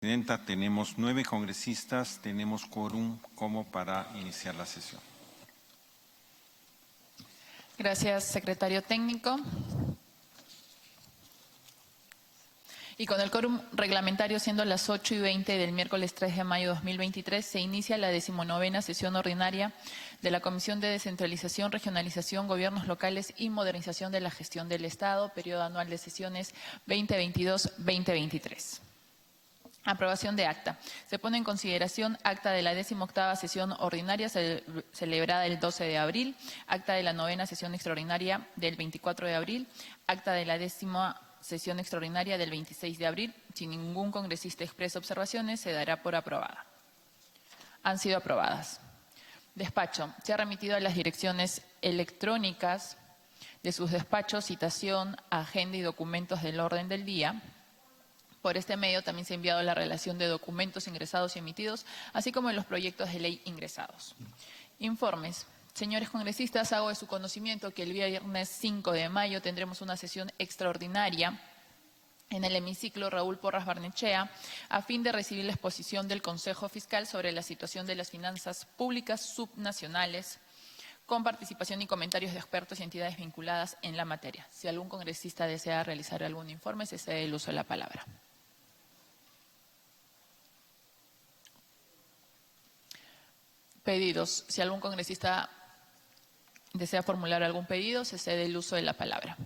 Presidenta, tenemos 9 congresistas, tenemos quórum como para iniciar la sesión. Gracias, secretario técnico. Y con el quórum reglamentario siendo las 8:20 del miércoles 3 de mayo de 2023, se inicia la 19ª sesión ordinaria de la Comisión de Descentralización, Regionalización, Gobiernos Locales y Modernización de la Gestión del Estado, periodo anual de sesiones 2022-2023. Aprobación de acta. Se pone en consideración acta de la 18ª sesión ordinaria celebrada el 12 de abril, acta de la 9ª sesión extraordinaria del 24 de abril, acta de la 10ª sesión extraordinaria del 26 de abril. Si ningún congresista expresa observaciones, se dará por aprobada. Han sido aprobadas. Despacho. Se ha remitido a las direcciones electrónicas de sus despachos citación, agenda y documentos del orden del día. Por este medio también se ha enviado la relación de documentos ingresados y emitidos, así como los proyectos de ley ingresados. Informes. Señores congresistas, hago de su conocimiento que el viernes 5 de mayo tendremos una sesión extraordinaria en el hemiciclo Raúl Porras Barnechea, a fin de recibir la exposición del Consejo Fiscal sobre la situación de las finanzas públicas subnacionales, con participación y comentarios de expertos y entidades vinculadas en la materia. Si algún congresista desea realizar algún informe, se cede el uso de la palabra. Pedidos. Si algún congresista desea formular algún pedido, se cede el uso de la palabra.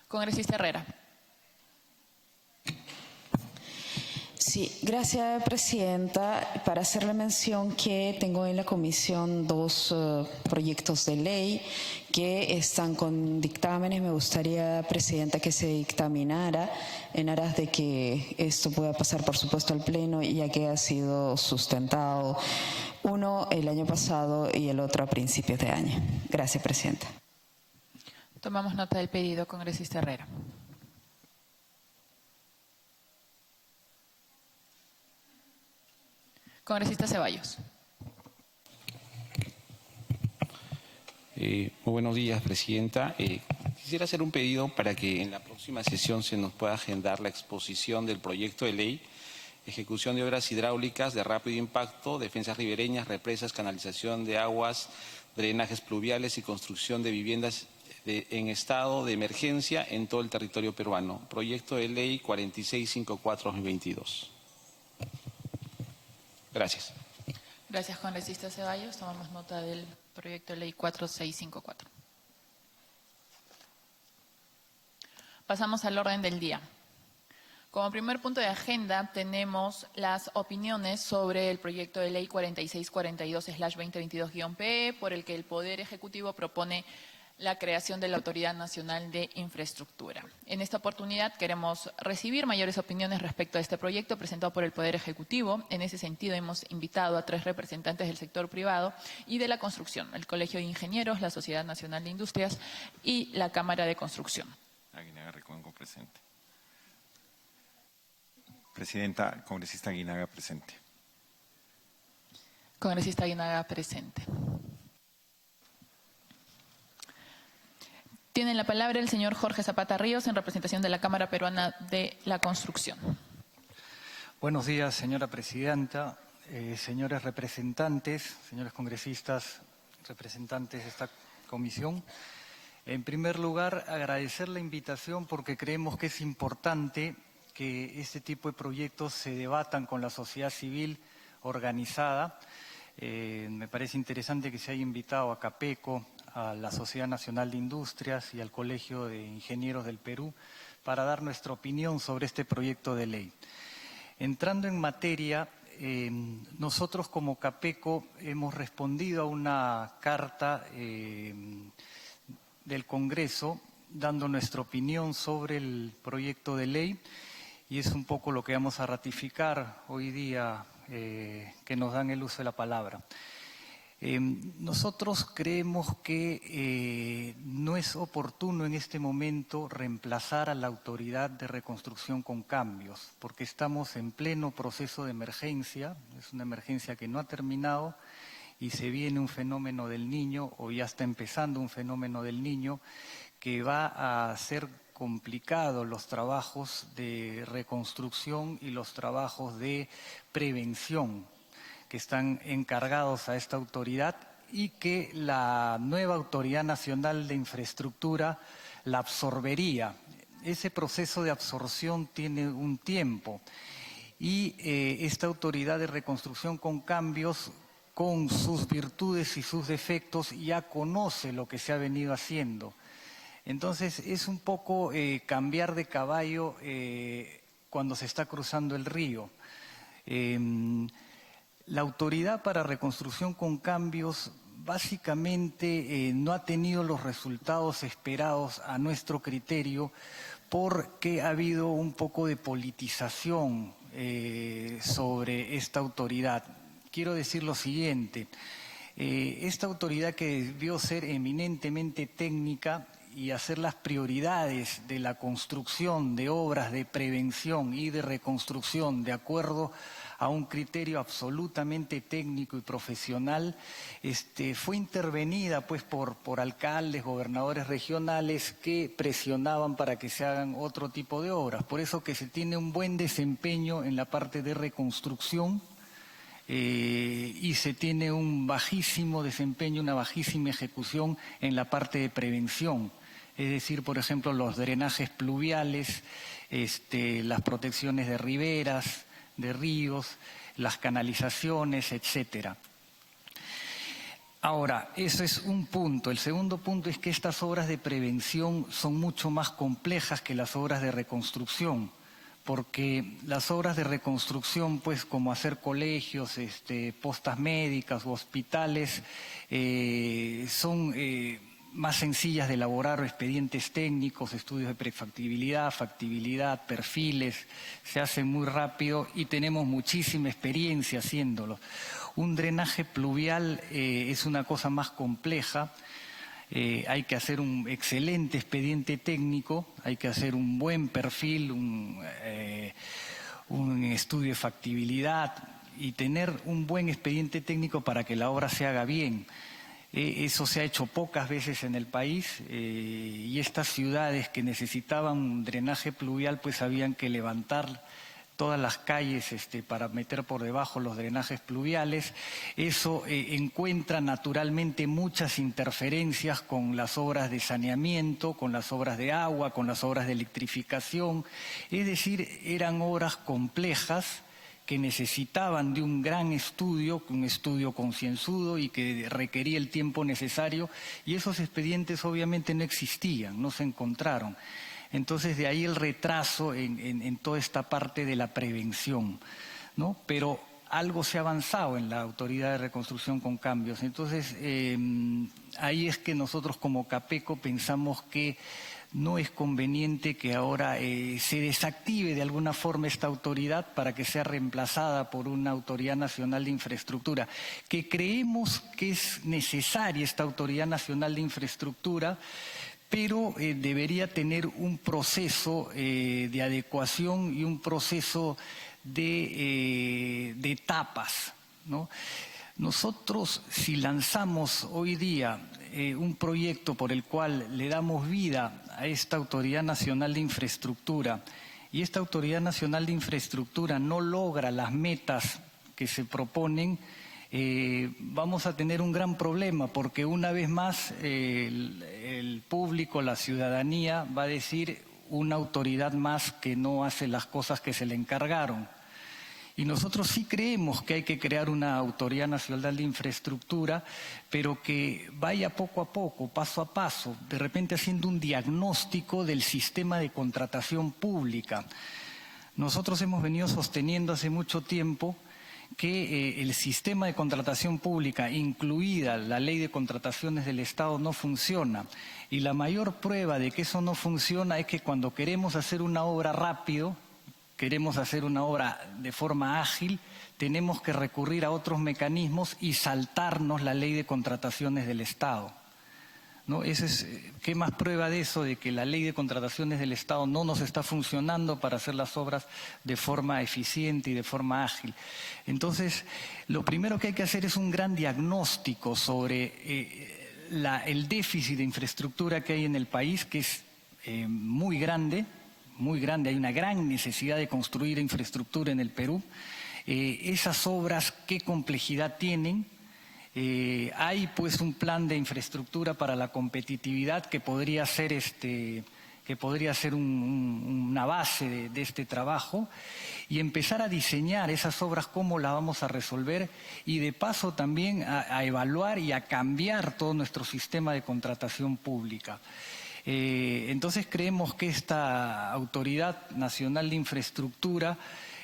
Congresista Herrera. Sí, gracias, presidenta. Para hacerle mención que tengo en la comisión 2 proyectos de ley que están con dictámenes. Me gustaría, presidenta, que se dictaminara en aras de que esto pueda pasar, por supuesto, al Pleno, ya que ha sido sustentado uno el año pasado y el otro a principios de año. Gracias, presidenta. Tomamos nota del pedido, congresista Herrera. Congresista Ceballos. Muy buenos días, presidenta. Quisiera hacer un pedido para que en la próxima sesión se nos pueda agendar la exposición del proyecto de ley, ejecución de obras hidráulicas de rápido impacto, defensas ribereñas, represas, canalización de aguas, drenajes pluviales y construcción de viviendas en estado de emergencia en todo el territorio peruano. Proyecto de ley 4654-2022. Gracias. Gracias, congresista Ceballos. Tomamos nota del proyecto de ley 4654. Pasamos al orden del día. Como primer punto de agenda tenemos las opiniones sobre el proyecto de ley 4642/2022-PE, por el que el Poder Ejecutivo propone la creación de la Autoridad Nacional de Infraestructura. En esta oportunidad queremos recibir mayores opiniones respecto a este proyecto presentado por el Poder Ejecutivo. En ese sentido hemos invitado a 3 representantes del sector privado y de la construcción, el Colegio de Ingenieros, la Sociedad Nacional de Industrias y la Cámara de Construcción. Aguinaga Recuenco presente. Presidenta, congresista Aguinaga presente. Congresista Aguinaga presente. Tiene la palabra el señor Jorge Zapata Ríos en representación de la Cámara Peruana de la Construcción. Buenos días, señora presidenta, señores representantes, señores congresistas, representantes de esta comisión. En primer lugar, agradecer la invitación porque creemos que es importante que este tipo de proyectos se debatan con la sociedad civil organizada. Me parece interesante que se haya invitado a CAPECO, a la Sociedad Nacional de Industrias y al Colegio de Ingenieros del Perú para dar nuestra opinión sobre este proyecto de ley. Entrando en materia, nosotros como CAPECO hemos respondido a una carta del Congreso dando nuestra opinión sobre el proyecto de ley y es un poco lo que vamos a ratificar hoy día que nos dan el uso de la palabra. Nosotros creemos que no es oportuno en este momento reemplazar a la Autoridad de Reconstrucción con cambios, porque estamos en pleno proceso de emergencia, es una emergencia que no ha terminado y se viene un fenómeno del Niño, o ya está empezando un fenómeno del Niño, que va a hacer complicado los trabajos de reconstrucción y los trabajos de prevención que están encargados a esta autoridad y que la nueva Autoridad Nacional de Infraestructura la absorbería. Ese proceso de absorción tiene un tiempo y esta Autoridad de Reconstrucción con Cambios, con sus virtudes y sus defectos, ya conoce lo que se ha venido haciendo. Entonces es un poco cambiar de caballo cuando se está cruzando el río. La Autoridad para Reconstrucción con Cambios básicamente no ha tenido los resultados esperados a nuestro criterio porque ha habido un poco de politización sobre esta autoridad. Quiero decir lo siguiente, esta autoridad que debió ser eminentemente técnica y hacer las prioridades de la construcción de obras de prevención y de reconstrucción de acuerdo a un criterio absolutamente técnico y profesional, fue intervenida pues por alcaldes, gobernadores regionales que presionaban para que se hagan otro tipo de obras. Por eso que se tiene un buen desempeño en la parte de reconstrucción y se tiene un bajísimo desempeño, una bajísima ejecución en la parte de prevención. Es decir, por ejemplo, los drenajes pluviales, las protecciones de riberas, de ríos, las canalizaciones, etcétera. Ahora, eso es un punto. El segundo punto es que estas obras de prevención son mucho más complejas que las obras de reconstrucción, porque las obras de reconstrucción, pues como hacer colegios, postas médicas u hospitales, son más sencillas de elaborar, expedientes técnicos, estudios de prefactibilidad, factibilidad, perfiles, se hacen muy rápido y tenemos muchísima experiencia haciéndolo. Un drenaje pluvial es una cosa más compleja, hay que hacer un excelente expediente técnico, hay que hacer un buen perfil, un estudio de factibilidad y tener un buen expediente técnico para que la obra se haga bien. Eso se ha hecho pocas veces en el país y estas ciudades que necesitaban un drenaje pluvial pues habían que levantar todas las calles para meter por debajo los drenajes pluviales. Eso encuentra naturalmente muchas interferencias con las obras de saneamiento, con las obras de agua, con las obras de electrificación. Es decir, eran obras complejas que necesitaban de un gran estudio, un estudio concienzudo y que requería el tiempo necesario, y esos expedientes obviamente no existían, no se encontraron. Entonces de ahí el retraso en toda esta parte de la prevención, ¿no? Pero algo se ha avanzado en la Autoridad de Reconstrucción con Cambios. Entonces ahí es que nosotros como CAPECO pensamos que no es conveniente que ahora se desactive de alguna forma esta autoridad para que sea reemplazada por una Autoridad Nacional de Infraestructura, que creemos que es necesaria esta Autoridad Nacional de Infraestructura, pero debería tener un proceso de adecuación y un proceso de etapas, ¿no? Nosotros, si lanzamos hoy día un proyecto por el cual le damos vida a esta Autoridad Nacional de Infraestructura y esta Autoridad Nacional de Infraestructura no logra las metas que se proponen, vamos a tener un gran problema porque una vez más el público, la ciudadanía va a decir una autoridad más que no hace las cosas que se le encargaron. Y nosotros sí creemos que hay que crear una Autoridad Nacional de Infraestructura, pero que vaya poco a poco, paso a paso, de repente haciendo un diagnóstico del sistema de contratación pública. Nosotros hemos venido sosteniendo hace mucho tiempo que el sistema de contratación pública, incluida la Ley de Contrataciones del Estado, no funciona. Y la mayor prueba de que eso no funciona es que cuando queremos hacer una obra rápido, queremos hacer una obra de forma ágil, tenemos que recurrir a otros mecanismos y saltarnos la Ley de Contrataciones del Estado, ¿no? ¿Qué más prueba de eso, de que la Ley de Contrataciones del Estado no nos está funcionando para hacer las obras de forma eficiente y de forma ágil? Entonces, lo primero que hay que hacer es un gran diagnóstico sobre el déficit de infraestructura que hay en el país, que es muy grande, hay una gran necesidad de construir infraestructura en el Perú. Esas obras, ¿qué complejidad tienen? Hay pues un plan de infraestructura para la competitividad que podría ser una base de este trabajo, y empezar a diseñar esas obras, cómo las vamos a resolver, y de paso también a evaluar y a cambiar todo nuestro sistema de contratación pública. Entonces creemos que esta Autoridad Nacional de Infraestructura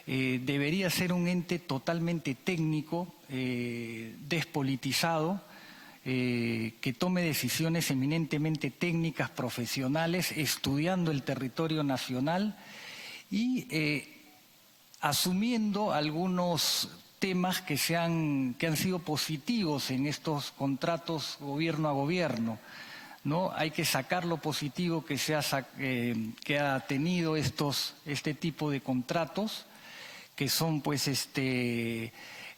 debería ser un ente totalmente técnico, despolitizado, que tome decisiones eminentemente técnicas, profesionales, estudiando el territorio nacional y asumiendo algunos temas que han sido positivos en estos contratos gobierno a gobierno, ¿no? Hay que sacar lo positivo que ha tenido este tipo de contratos, que son pues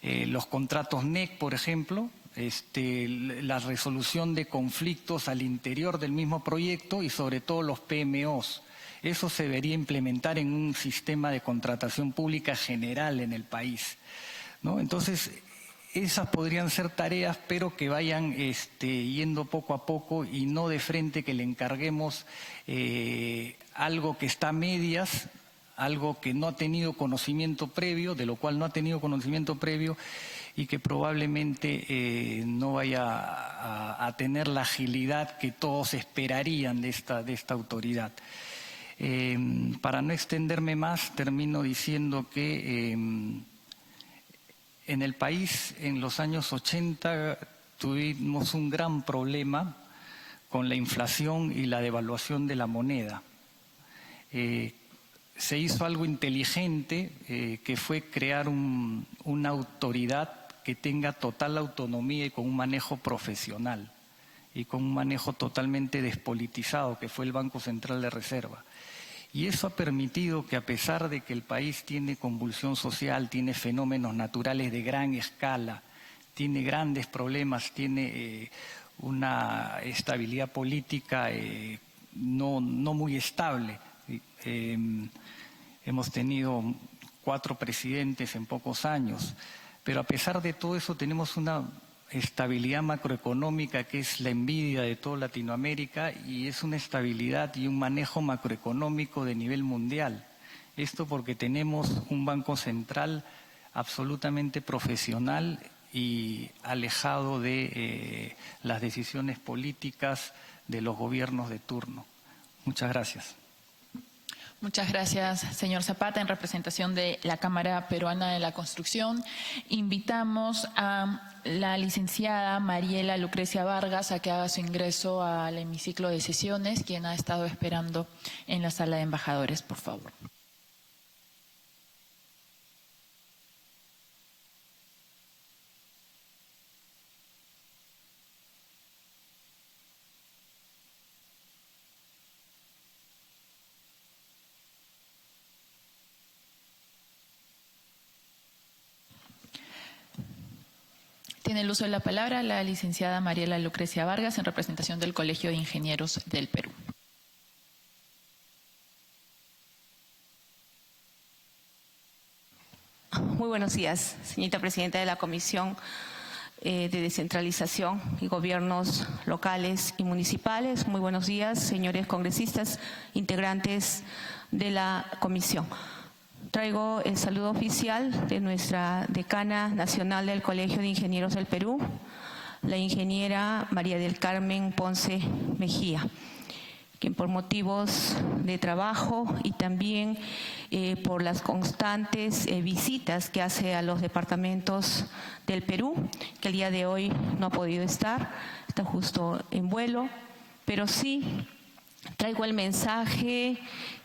los contratos NEC, por ejemplo, la resolución de conflictos al interior del mismo proyecto y sobre todo los PMOs. Eso se debería implementar en un sistema de contratación pública general en el país, ¿no? Entonces, esas podrían ser tareas, pero que vayan yendo poco a poco y no de frente que le encarguemos algo que está a medias, algo que no ha tenido conocimiento previo, de lo cual no ha tenido conocimiento previo, y que probablemente no vaya a tener la agilidad que todos esperarían de esta autoridad. Para no extenderme más, termino diciendo que en el país, en los años 80, tuvimos un gran problema con la inflación y la devaluación de la moneda. Se hizo algo inteligente, que fue crear una autoridad que tenga total autonomía y con un manejo profesional y con un manejo totalmente despolitizado, que fue el Banco Central de Reserva. Y eso ha permitido que, a pesar de que el país tiene convulsión social, tiene fenómenos naturales de gran escala, tiene grandes problemas, tiene una estabilidad política no muy estable. Hemos tenido 4 presidentes en pocos años, pero a pesar de todo eso tenemos una estabilidad macroeconómica que es la envidia de toda Latinoamérica, y es una estabilidad y un manejo macroeconómico de nivel mundial. Esto porque tenemos un Banco Central absolutamente profesional y alejado de las decisiones políticas de los gobiernos de turno. Muchas gracias. Muchas gracias, señor Zapata. En representación de la Cámara Peruana de la Construcción, invitamos a la licenciada Mariela Lucrecia Vargas a que haga su ingreso al hemiciclo de sesiones, quien ha estado esperando en la sala de embajadores, por favor. Tiene el uso de la palabra la licenciada Mariela Lucrecia Vargas, en representación del Colegio de Ingenieros del Perú. Muy buenos días, señorita presidenta de la Comisión de Descentralización y Gobiernos Locales y Municipales. Muy buenos días, señores congresistas, integrantes de la Comisión. Traigo el saludo oficial de nuestra decana nacional del Colegio de Ingenieros del Perú, la ingeniera María del Carmen Ponce Mejía, quien por motivos de trabajo y también por las constantes visitas que hace a los departamentos del Perú, que el día de hoy no ha podido estar, está justo en vuelo, pero sí traigo el mensaje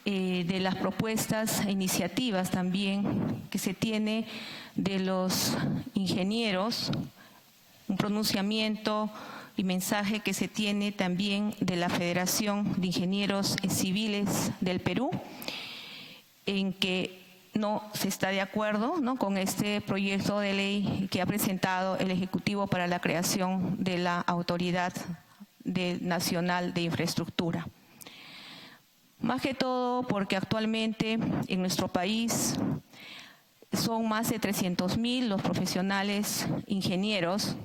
de las propuestas e iniciativas también que se tiene de los ingenieros, un pronunciamiento y mensaje que se tiene también de la Federación de Ingenieros Civiles del Perú, en que no se está de acuerdo, ¿no?, con este proyecto de ley que ha presentado el Ejecutivo para la creación de la Autoridad Nacional de Infraestructura. Más que todo porque actualmente en nuestro país son más de 300.000 los profesionales ingenieros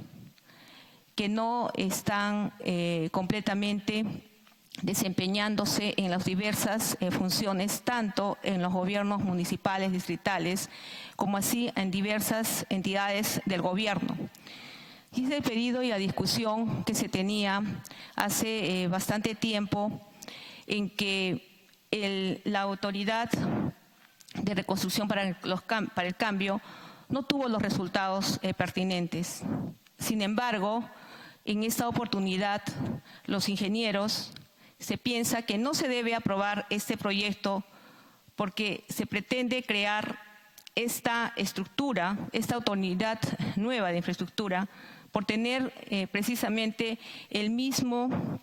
que no están completamente desempeñándose en las diversas funciones, tanto en los gobiernos municipales, distritales, como así en diversas entidades del gobierno. Y es el pedido y la discusión que se tenía hace bastante tiempo en que la autoridad de reconstrucción para el cambio no tuvo los resultados pertinentes. Sin embargo, en esta oportunidad, los ingenieros se piensa que no se debe aprobar este proyecto porque se pretende crear esta estructura, esta autoridad nueva de infraestructura, por tener precisamente el mismo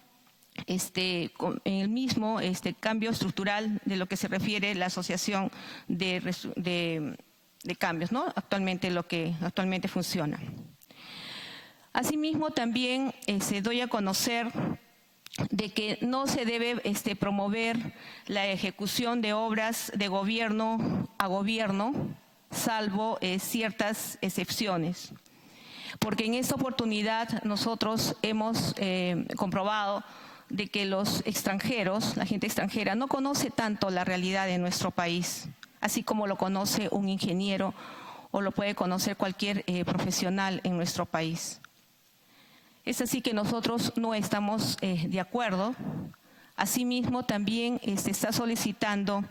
cambio estructural de lo que se refiere la asociación de cambios, ¿no? Lo que actualmente funciona. Asimismo, también se doy a conocer de que no se debe promover la ejecución de obras de gobierno a gobierno, salvo ciertas excepciones. Porque en esta oportunidad nosotros hemos comprobado de que los extranjeros, la gente extranjera, no conoce tanto la realidad de nuestro país, así como lo conoce un ingeniero o lo puede conocer cualquier profesional en nuestro país. Es así que nosotros no estamos de acuerdo. Asimismo, también se está solicitando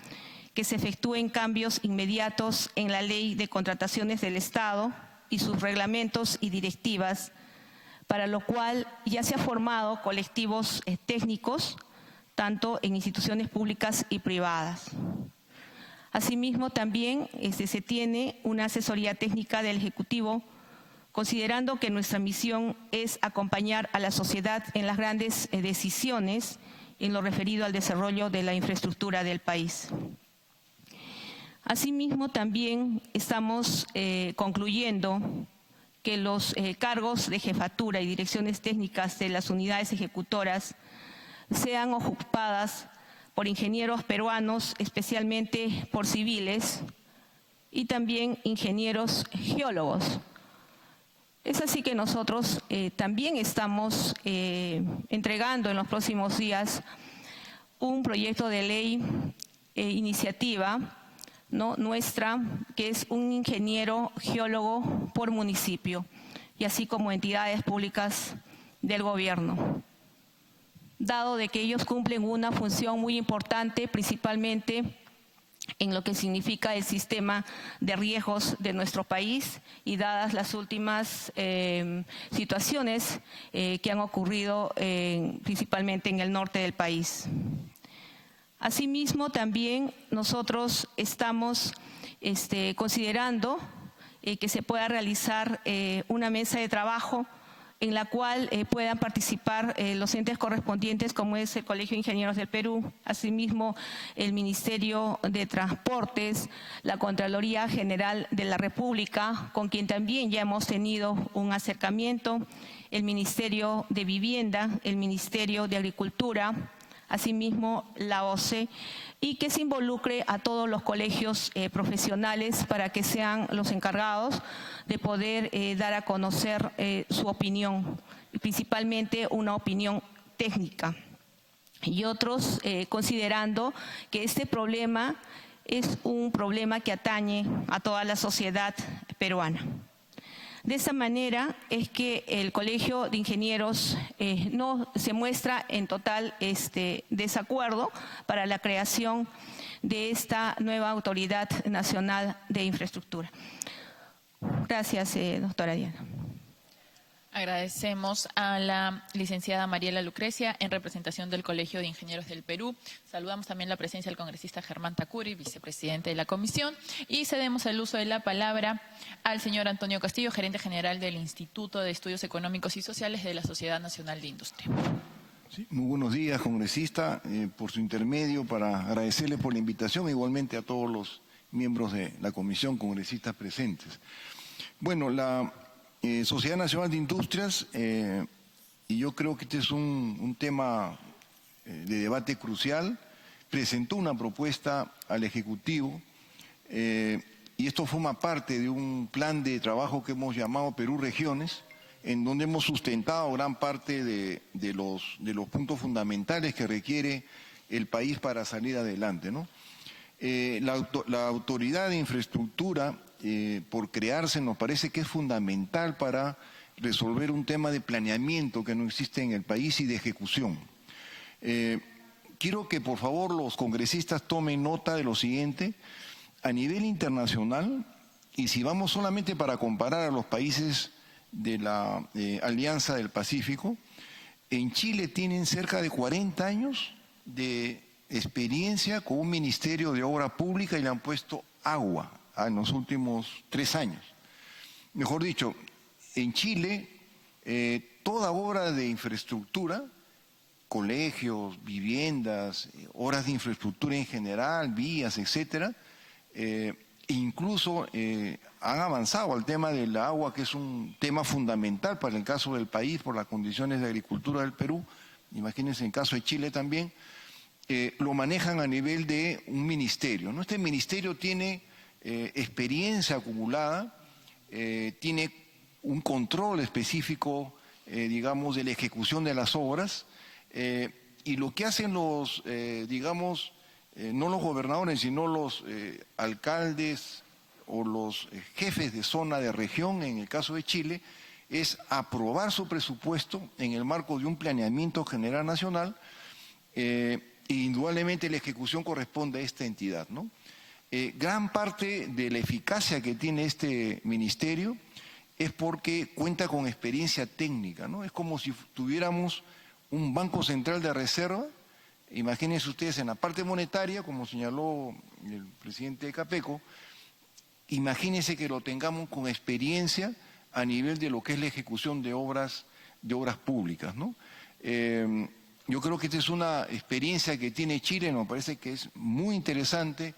que se efectúen cambios inmediatos en la Ley de Contrataciones del Estado y sus reglamentos y directivas, para lo cual ya se han formado colectivos técnicos, tanto en instituciones públicas y privadas. Asimismo, también se tiene una asesoría técnica del Ejecutivo, considerando que nuestra misión es acompañar a la sociedad en las grandes decisiones en lo referido al desarrollo de la infraestructura del país. Asimismo, también estamos concluyendo que los cargos de jefatura y direcciones técnicas de las unidades ejecutoras sean ocupadas por ingenieros peruanos, especialmente por civiles, y también ingenieros geólogos. Es así que nosotros también estamos entregando en los próximos días un proyecto de ley, iniciativa, ¿no?, nuestra, que es un ingeniero geólogo por municipio, y así como entidades públicas del gobierno, dado de que ellos cumplen una función muy importante, principalmente en lo que significa el sistema de riesgos de nuestro país y dadas las últimas situaciones que han ocurrido principalmente en el norte del país. Asimismo, también nosotros estamos considerando que se pueda realizar una mesa de trabajo en la cual puedan participar los entes correspondientes, como es el Colegio de Ingenieros del Perú, asimismo el Ministerio de Transportes, la Contraloría General de la República, con quien también ya hemos tenido un acercamiento, el Ministerio de Vivienda, el Ministerio de Agricultura, asimismo la OCE, y que se involucre a todos los colegios profesionales para que sean los encargados de poder dar a conocer su opinión, principalmente una opinión técnica. Y otros considerando que este problema es un problema que atañe a toda la sociedad peruana. De esa manera es que el Colegio de Ingenieros no se muestra en total desacuerdo para la creación de esta nueva Autoridad Nacional de Infraestructura. Gracias, doctora Diana. Agradecemos a la licenciada Mariela Lucrecia en representación del Colegio de Ingenieros del Perú. Saludamos también la presencia del congresista Germán Tacuri, vicepresidente de la comisión, y cedemos el uso de la palabra al señor Antonio Castillo, gerente general del Instituto de Estudios Económicos y Sociales de la Sociedad Nacional de Industria. Sí, muy buenos días, congresista, por su intermedio, para agradecerle por la invitación, igualmente a todos los miembros de la comisión, congresistas presentes. Bueno, la Sociedad Nacional de Industrias, y yo creo que este es un tema de debate crucial, presentó una propuesta al Ejecutivo y esto forma parte de un plan de trabajo que hemos llamado Perú Regiones, en donde hemos sustentado gran parte de los puntos fundamentales que requiere el país para salir adelante, ¿no? La autoridad de infraestructura, por crearse, nos parece que es fundamental para resolver un tema de planeamiento que no existe en el país y de ejecución. Quiero que por favor los congresistas tomen nota de lo siguiente. A nivel internacional, y si vamos solamente para comparar a los países de la Alianza del Pacífico, en Chile tienen cerca de 40 años de experiencia con un Ministerio de Obra Pública y le han puesto agua en los últimos 3 años. Mejor dicho, en Chile toda obra de infraestructura, colegios, viviendas, obras de infraestructura en general, vías, etcétera, incluso han avanzado al tema del agua, que es un tema fundamental para el caso del país por las condiciones de agricultura del Perú. Imagínense en el caso de Chile también. Lo manejan a nivel de un ministerio, ¿no? Este ministerio tiene experiencia acumulada, tiene un control específico, digamos, de la ejecución de las obras, y lo que hacen los, digamos, no los gobernadores, sino los alcaldes o los jefes de zona de región, en el caso de Chile, es aprobar su presupuesto en el marco de un planeamiento general nacional. Indudablemente la ejecución corresponde a esta entidad, ¿no? Gran parte de la eficacia que tiene este ministerio es porque cuenta con experiencia técnica, ¿no? Es como si tuviéramos un Banco Central de Reserva. Imagínense ustedes en la parte monetaria, como señaló el presidente de Capeco, imagínense que lo tengamos con experiencia a nivel de lo que es la ejecución de obras públicas, ¿no? Yo creo que esta es una experiencia que tiene Chile, me parece que es muy interesante.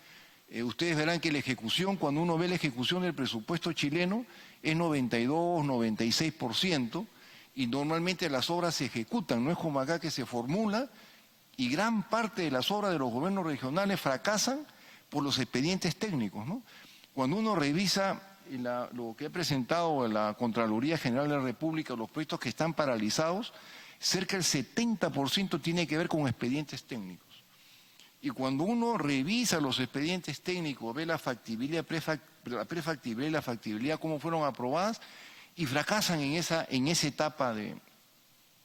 Ustedes verán que la ejecución, cuando uno ve la ejecución del presupuesto chileno, es 92, 96%, y normalmente las obras se ejecutan, no es como acá que se formula, y gran parte de las obras de los gobiernos regionales fracasan por los expedientes técnicos, ¿no? Cuando uno revisa lo que ha presentado la Contraloría General de la República, los proyectos que están paralizados, cerca del 70% tiene que ver con expedientes técnicos. Y cuando uno revisa los expedientes técnicos, ve la factibilidad, la prefactibilidad y la factibilidad, cómo fueron aprobadas, y fracasan en esa etapa de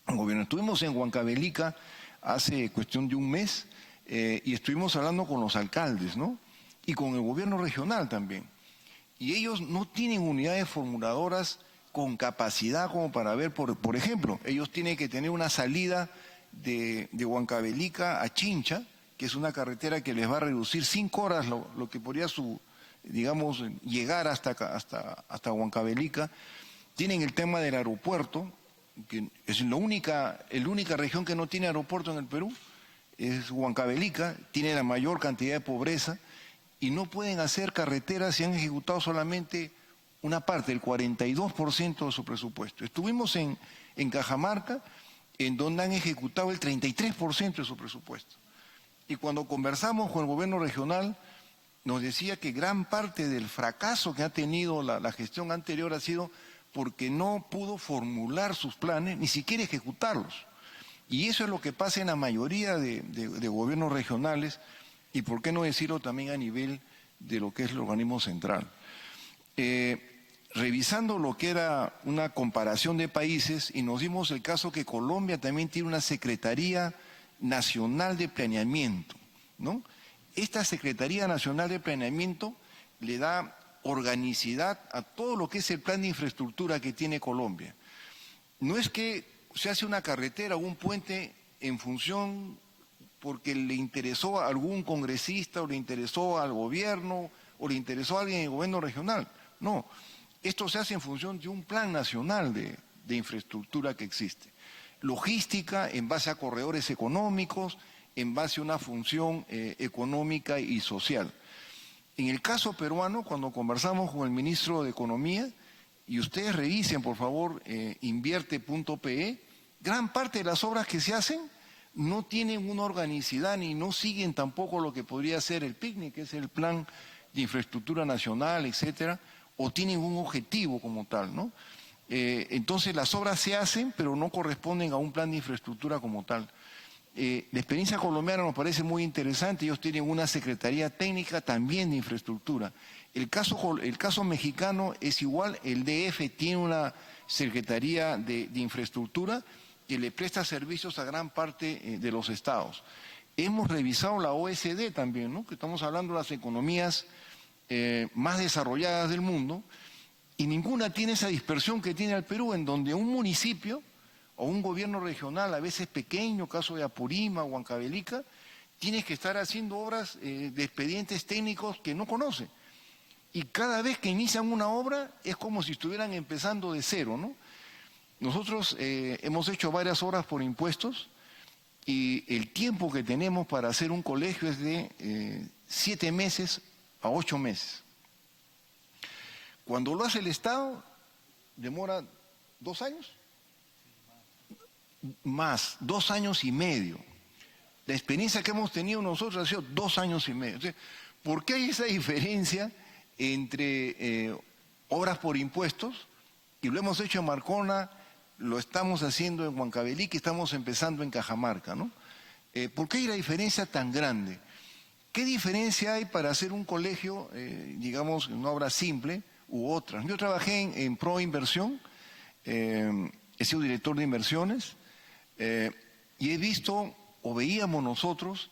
gobierno. Estuvimos en Huancavelica hace cuestión de un mes y estuvimos hablando con los alcaldes, ¿no? Y con el gobierno regional también. Y ellos no tienen unidades formuladoras con capacidad como para ver, por ejemplo, ellos tienen que tener una salida de Huancavelica a Chincha, que es una carretera que les va a reducir 5 horas lo que podría digamos, llegar hasta Huancavelica. Tienen el tema del aeropuerto, que es la única región que no tiene aeropuerto en el Perú, es Huancavelica, tiene la mayor cantidad de pobreza, y no pueden hacer carreteras si han ejecutado solamente una parte, el 42% de su presupuesto. Estuvimos en Cajamarca, en donde han ejecutado el 33% de su presupuesto. Y cuando conversamos con el gobierno regional, nos decía que gran parte del fracaso que ha tenido la gestión anterior ha sido porque no pudo formular sus planes, ni siquiera ejecutarlos. Y eso es lo que pasa en la mayoría de gobiernos regionales, y por qué no decirlo también a nivel de lo que es el organismo central. Revisando lo que era una comparación de países, y nos dimos el caso que Colombia también tiene una Secretaría Nacional de Planeamiento, ¿no? Esta Secretaría Nacional de Planeamiento le da organicidad a todo lo que es el plan de infraestructura que tiene Colombia. No es que se hace una carretera o un puente en función porque le interesó a algún congresista o le interesó al gobierno o le interesó a alguien en el gobierno regional. No, esto se hace en función de un plan nacional de infraestructura que existe. Logística en base a corredores económicos, en base a una función económica y social. En el caso peruano, cuando conversamos con el ministro de Economía, y ustedes revisen por favor invierte.pe, gran parte de las obras que se hacen no tienen una organicidad ni no siguen tampoco lo que podría ser el PICNIC, que es el Plan de Infraestructura Nacional, etcétera, o tienen un objetivo como tal, ¿no? Entonces las obras se hacen, pero no corresponden a un plan de infraestructura como tal. La experiencia colombiana nos parece muy interesante, ellos tienen una secretaría técnica también de infraestructura. El caso mexicano es igual, el DF tiene una secretaría de infraestructura que le presta servicios a gran parte de los estados. Hemos revisado la OSD también, ¿no? Que estamos hablando de las economías más desarrolladas del mundo, y ninguna tiene esa dispersión que tiene el Perú, en donde un municipio o un gobierno regional, a veces pequeño, caso de Apurímac, Huancavelica, tiene que estar haciendo obras de expedientes técnicos que no conoce. Y cada vez que inician una obra es como si estuvieran empezando de cero, ¿no? Nosotros hemos hecho varias obras por impuestos y el tiempo que tenemos para hacer un colegio es de 7 meses a 8 meses. Cuando lo hace el Estado, demora 2 años. Más, 2 años y medio. La experiencia que hemos tenido nosotros ha sido 2 años y medio. O sea, ¿por qué hay esa diferencia entre obras por impuestos? Y lo hemos hecho en Marcona, lo estamos haciendo en Huancavelica y estamos empezando en Cajamarca, ¿no? ¿Por qué hay la diferencia tan grande? ¿Qué diferencia hay para hacer un colegio, digamos, una obra simple u otra? Yo trabajé en Pro Inversión, he sido director de inversiones y he visto, o veíamos nosotros,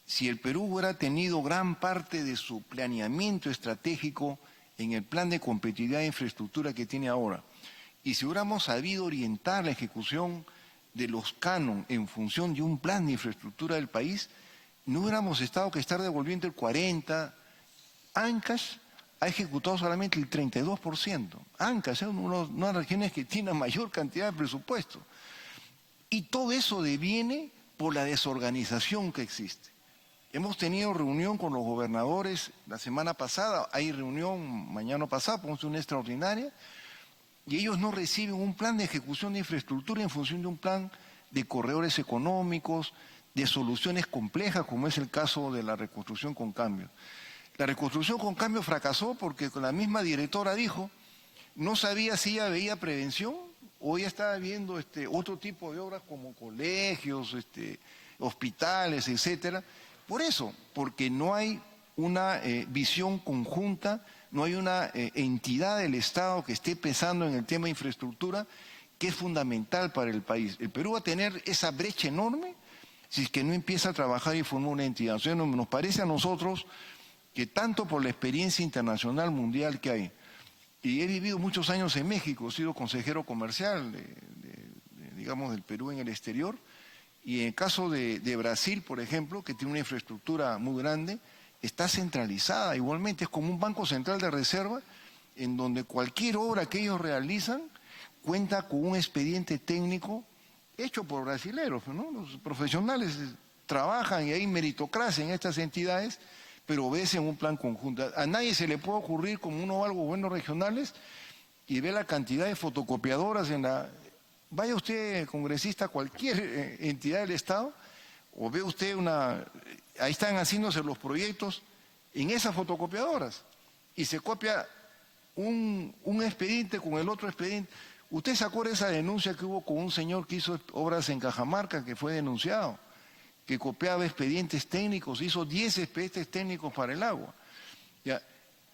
si el Perú hubiera tenido gran parte de su planeamiento estratégico en el plan de competitividad e infraestructura que tiene ahora, y si hubiéramos sabido orientar la ejecución de los cánon en función de un plan de infraestructura del país, no hubiéramos estado que estar devolviendo el 40%. ANCAS ha ejecutado solamente el 32%. ANCAS es una de las regiones que tiene mayor cantidad de presupuesto. Y todo eso deviene por la desorganización que existe. Hemos tenido reunión con los gobernadores la semana pasada, hay reunión mañana pasada, podemos hacer una extraordinaria, y ellos no reciben un plan de ejecución de infraestructura en función de un plan de corredores económicos, de soluciones complejas, como es el caso de la reconstrucción con cambio. La reconstrucción con cambio fracasó porque la misma directora dijo, no sabía si ella veía prevención o ella estaba viendo otro tipo de obras como colegios, hospitales, etcétera. Por eso, porque no hay una visión conjunta, no hay una entidad del Estado que esté pensando en el tema de infraestructura, que es fundamental para el país. El Perú va a tener esa brecha enorme si es que no empieza a trabajar y formar una entidad. O sea, nos parece a nosotros que tanto por la experiencia internacional mundial que hay, y he vivido muchos años en México, he sido consejero comercial, digamos, del Perú en el exterior, y en el caso de Brasil, por ejemplo, que tiene una infraestructura muy grande, está centralizada, igualmente es como un banco central de reserva, en donde cualquier obra que ellos realizan cuenta con un expediente técnico hecho por brasileros, ¿no? Los profesionales trabajan y hay meritocracia en estas entidades, pero obedecen un plan conjunto. A nadie se le puede ocurrir, como uno va a los gobiernos regionales y ve la cantidad de fotocopiadoras en la... Vaya usted, congresista, a cualquier entidad del Estado, o ve usted ahí están haciéndose los proyectos en esas fotocopiadoras, y se copia un expediente con el otro expediente. ¿Usted se acuerda de esa denuncia que hubo con un señor que hizo obras en Cajamarca, que fue denunciado, que copiaba expedientes técnicos, hizo 10 expedientes técnicos para el agua? Ya,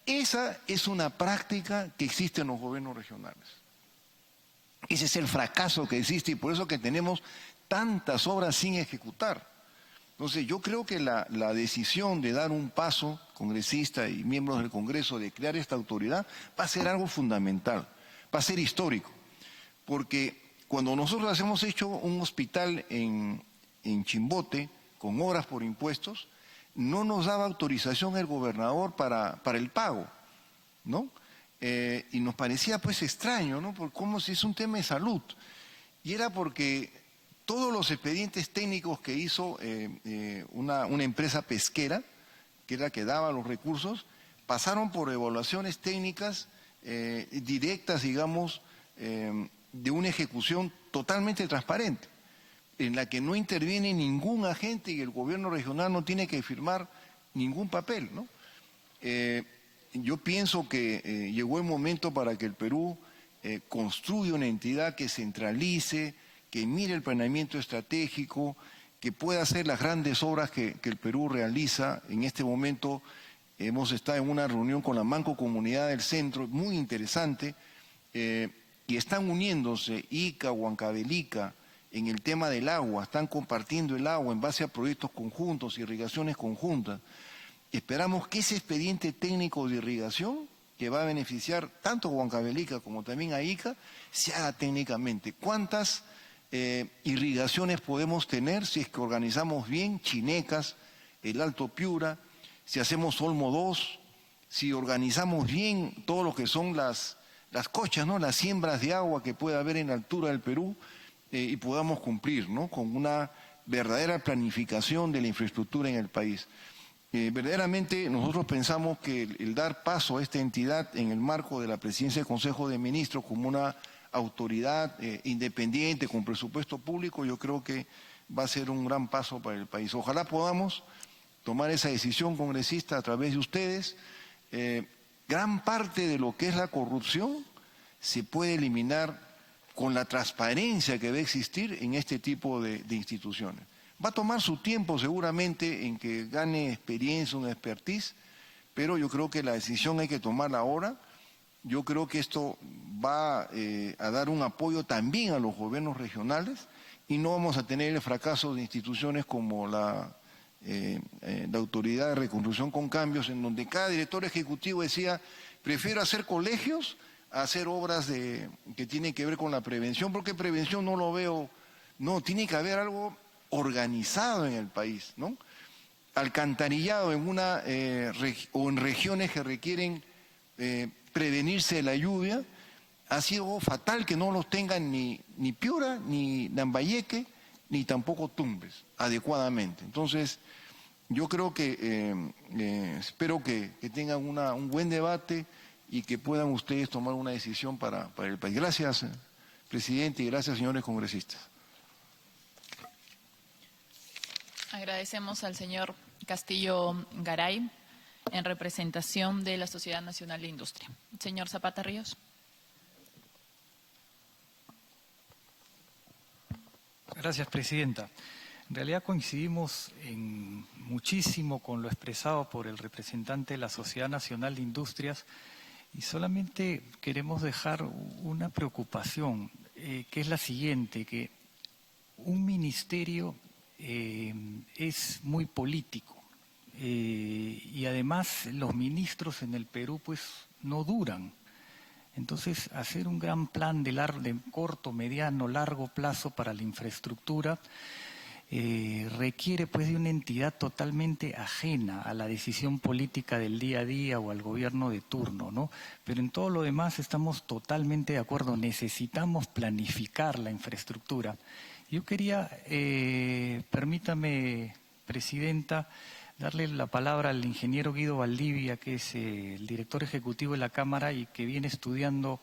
esa es una práctica que existe en los gobiernos regionales. Ese es el fracaso que existe y por eso que tenemos tantas obras sin ejecutar. Entonces yo creo que la decisión de dar un paso, congresista y miembros del Congreso, de crear esta autoridad, va a ser algo fundamental, va a ser histórico. Porque cuando nosotros hemos hecho un hospital en Chimbote, con obras por impuestos, no nos daba autorización el gobernador para el pago, ¿no? Y nos parecía pues extraño, ¿no? Porque como si es un tema de salud. Y era porque todos los expedientes técnicos que hizo una empresa pesquera, que era la que daba los recursos, pasaron por evaluaciones técnicas directas, digamos, de una ejecución totalmente transparente. en la que no interviene ningún agente y el gobierno regional no tiene que firmar ningún papel, ¿no? Yo pienso que llegó el momento para que el Perú construya una entidad que centralice, que mire el planeamiento estratégico, que pueda hacer las grandes obras que el Perú realiza. En este momento hemos estado en una reunión con la Mancomunidad del Centro, muy interesante, y están uniéndose Ica, Huancavelica, en el tema del agua, están compartiendo el agua en base a proyectos conjuntos, irrigaciones conjuntas. Esperamos que ese expediente técnico de irrigación, que va a beneficiar tanto a Huancavelica como también a Ica, se haga técnicamente. ¿Cuántas irrigaciones podemos tener si es que organizamos bien Chinecas, el Alto Piura, si hacemos Olmo 2, si organizamos bien todo lo que son las cochas, ¿no? Las siembras de agua que puede haber en la altura del Perú, y podamos cumplir, ¿no? Con una verdadera planificación de la infraestructura en el país. Verdaderamente nosotros pensamos que el dar paso a esta entidad en el marco de la presidencia del Consejo de Ministros como una autoridad independiente con presupuesto público, yo creo que va a ser un gran paso para el país. Ojalá podamos tomar esa decisión, congresista, a través de ustedes. Gran parte de lo que es la corrupción se puede eliminar con la transparencia que va a existir en este tipo de instituciones. Va a tomar su tiempo seguramente en que gane experiencia, una expertise, pero yo creo que la decisión hay que tomarla ahora. Yo creo que esto va a dar un apoyo también a los gobiernos regionales y no vamos a tener el fracaso de instituciones como la Autoridad de Reconstrucción con Cambios, en donde cada director ejecutivo decía, prefiero hacer colegios a hacer obras que tienen que ver con la prevención, porque prevención no lo veo, no, tiene que haber algo organizado en el país, ¿no? Alcantarillado en o en regiones que requieren prevenirse de la lluvia, ha sido fatal que no los tengan ni Piura, ni Lambayeque, ni tampoco Tumbes adecuadamente. Entonces, yo creo que, espero que tengan un buen debate y que puedan ustedes tomar una decisión para el país. Gracias, presidente, y gracias, señores congresistas. Agradecemos al señor Castillo Garay en representación de la Sociedad Nacional de Industria. Señor Zapata Ríos. Gracias, presidenta. En realidad coincidimos muchísimo con lo expresado por el representante de la Sociedad Nacional de Industrias y solamente queremos dejar una preocupación, que es la siguiente, que un ministerio es muy político y además los ministros en el Perú pues no duran. Entonces, hacer un gran plan de corto, mediano, largo plazo para la infraestructura requiere pues de una entidad totalmente ajena a la decisión política del día a día o al gobierno de turno, ¿no? Pero en todo lo demás estamos totalmente de acuerdo, necesitamos planificar la infraestructura. Yo quería, permítame, presidenta, darle la palabra al ingeniero Guido Valdivia, que es el director ejecutivo de la Cámara y que viene estudiando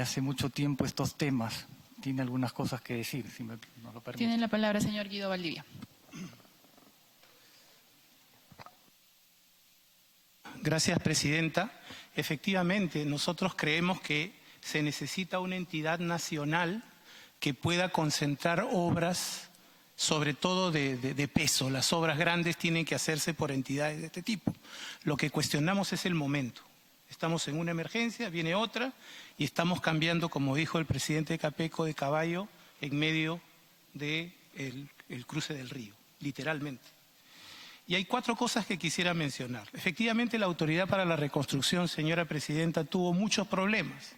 hace mucho tiempo estos temas. Tiene algunas cosas que decir, si nos lo permite. Tiene la palabra, señor Guido Valdivia. Gracias, presidenta. Efectivamente, nosotros creemos que se necesita una entidad nacional que pueda concentrar obras, sobre todo de peso. Las obras grandes tienen que hacerse por entidades de este tipo. Lo que cuestionamos es el momento. Estamos en una emergencia, viene otra, y estamos cambiando, como dijo el presidente de Capeco, de caballo en medio del cruce del río, literalmente. Y hay 4 cosas que quisiera mencionar. Efectivamente, la Autoridad para la Reconstrucción, señora presidenta, tuvo muchos problemas,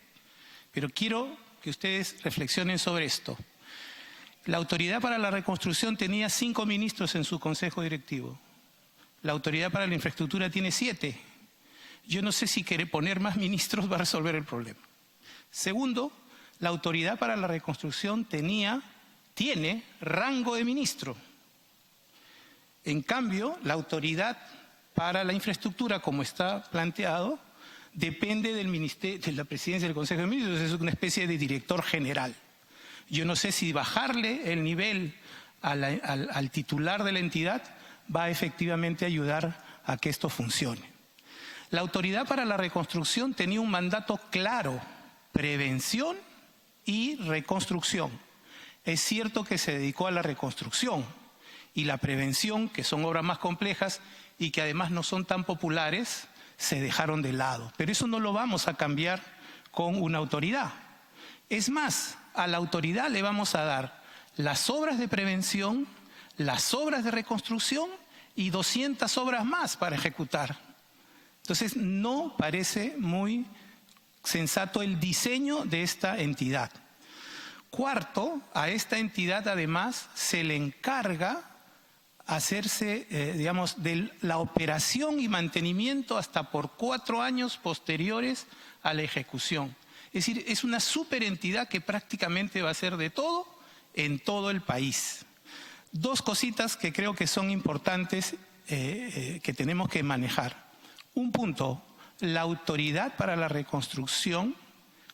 pero quiero que ustedes reflexionen sobre esto. La Autoridad para la Reconstrucción tenía 5 ministros en su consejo directivo. La Autoridad para la Infraestructura tiene 7. Yo no sé si querer poner más ministros va a resolver el problema. Segundo, la Autoridad para la Reconstrucción tiene rango de ministro. En cambio, la Autoridad para la Infraestructura, como está planteado, depende del ministerio, de la presidencia del Consejo de Ministros, es una especie de director general. Yo no sé si bajarle el nivel al titular de la entidad va a efectivamente ayudar a que esto funcione. La Autoridad para la Reconstrucción tenía un mandato claro: prevención y reconstrucción. Es cierto que se dedicó a la reconstrucción y la prevención, que son obras más complejas y que además no son tan populares, se dejaron de lado. Pero eso no lo vamos a cambiar con una autoridad. Es más, a la autoridad le vamos a dar las obras de prevención, las obras de reconstrucción y 200 obras más para ejecutar. Entonces, no parece muy sensato el diseño de esta entidad. Cuarto, a esta entidad además se le encarga hacerse, de la operación y mantenimiento hasta por 4 años posteriores a la ejecución. Es decir, es una superentidad que prácticamente va a hacer de todo en todo el país. 2 cositas que creo que son importantes que tenemos que manejar. Un punto: la Autoridad para la Reconstrucción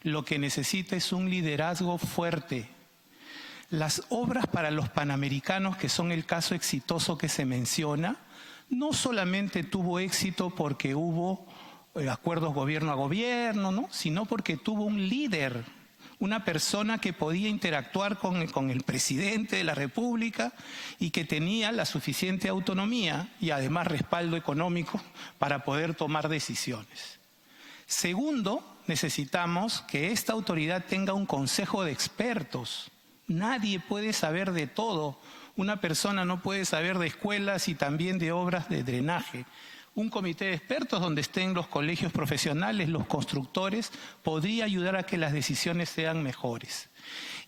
lo que necesita es un liderazgo fuerte. Las obras para los Panamericanos, que son el caso exitoso que se menciona, no solamente tuvo éxito porque hubo acuerdos gobierno a gobierno, ¿no?, sino porque tuvo un líder, una persona que podía interactuar con el presidente de la República y que tenía la suficiente autonomía y además respaldo económico para poder tomar decisiones. Segundo, necesitamos que esta autoridad tenga un consejo de expertos. Nadie puede saber de todo. Una persona no puede saber de escuelas y también de obras de drenaje. Un comité de expertos donde estén los colegios profesionales, los constructores, podría ayudar a que las decisiones sean mejores.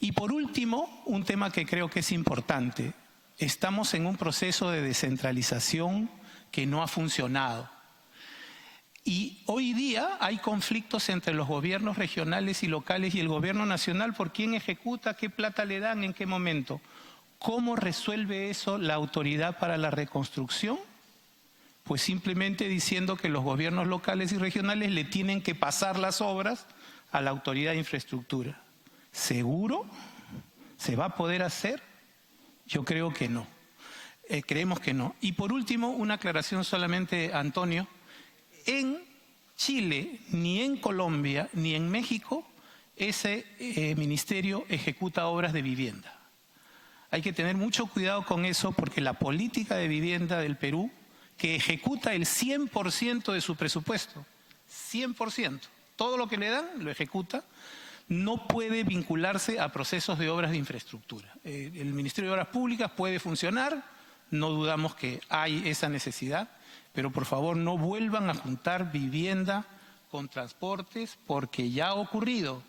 Y por último, un tema que creo que es importante. Estamos en un proceso de descentralización que no ha funcionado. Y hoy día hay conflictos entre los gobiernos regionales y locales y el gobierno nacional por quién ejecuta, qué plata le dan, en qué momento. ¿Cómo resuelve eso la Autoridad para la Reconstrucción? Pues simplemente diciendo que los gobiernos locales y regionales le tienen que pasar las obras a la Autoridad de Infraestructura. ¿Seguro? ¿Se va a poder hacer? Yo creo que no. Creemos que no. Y por último, una aclaración solamente, Antonio. En Chile, ni en Colombia, ni en México, ese ministerio ejecuta obras de vivienda. Hay que tener mucho cuidado con eso porque la política de vivienda del Perú, que ejecuta el 100% de su presupuesto, 100%, todo lo que le dan lo ejecuta, no puede vincularse a procesos de obras de infraestructura. El Ministerio de Obras Públicas puede funcionar, no dudamos que hay esa necesidad, pero por favor no vuelvan a juntar vivienda con transportes porque ya ha ocurrido.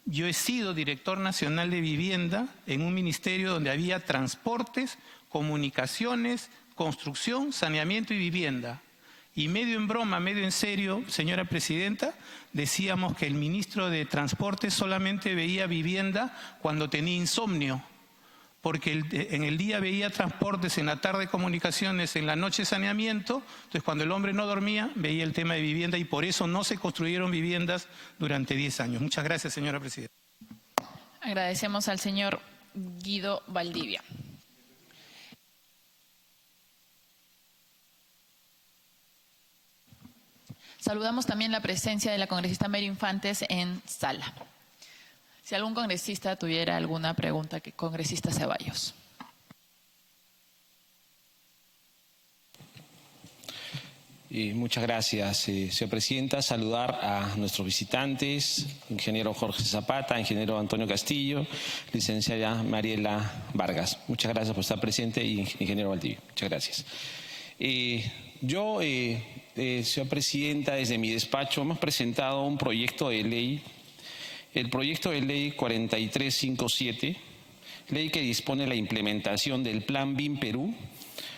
Yo he sido director nacional de vivienda en un ministerio donde había transportes, comunicaciones, construcción, saneamiento y vivienda. Y medio en broma, medio en serio, señora presidenta, decíamos que el ministro de Transporte solamente veía vivienda cuando tenía insomnio, porque en el día veía transportes, en la tarde comunicaciones, en la noche saneamiento. Entonces cuando el hombre no dormía veía el tema de vivienda y por eso no se construyeron viviendas durante 10 años. Muchas gracias, señora presidenta. Agradecemos al señor Guido Valdivia. Saludamos también la presencia de la congresista Mary Infantes en sala. Si algún congresista tuviera alguna pregunta, que congresista Ceballos. Muchas gracias, señora presidenta. Saludar a nuestros visitantes, ingeniero Jorge Zapata, ingeniero Antonio Castillo, licenciada Mariela Vargas. Muchas gracias por estar presente y ingeniero Valdivia. Muchas gracias. Señora presidenta, desde mi despacho hemos presentado un proyecto de ley, el proyecto de ley 4357, ley que dispone la implementación del Plan BIM Perú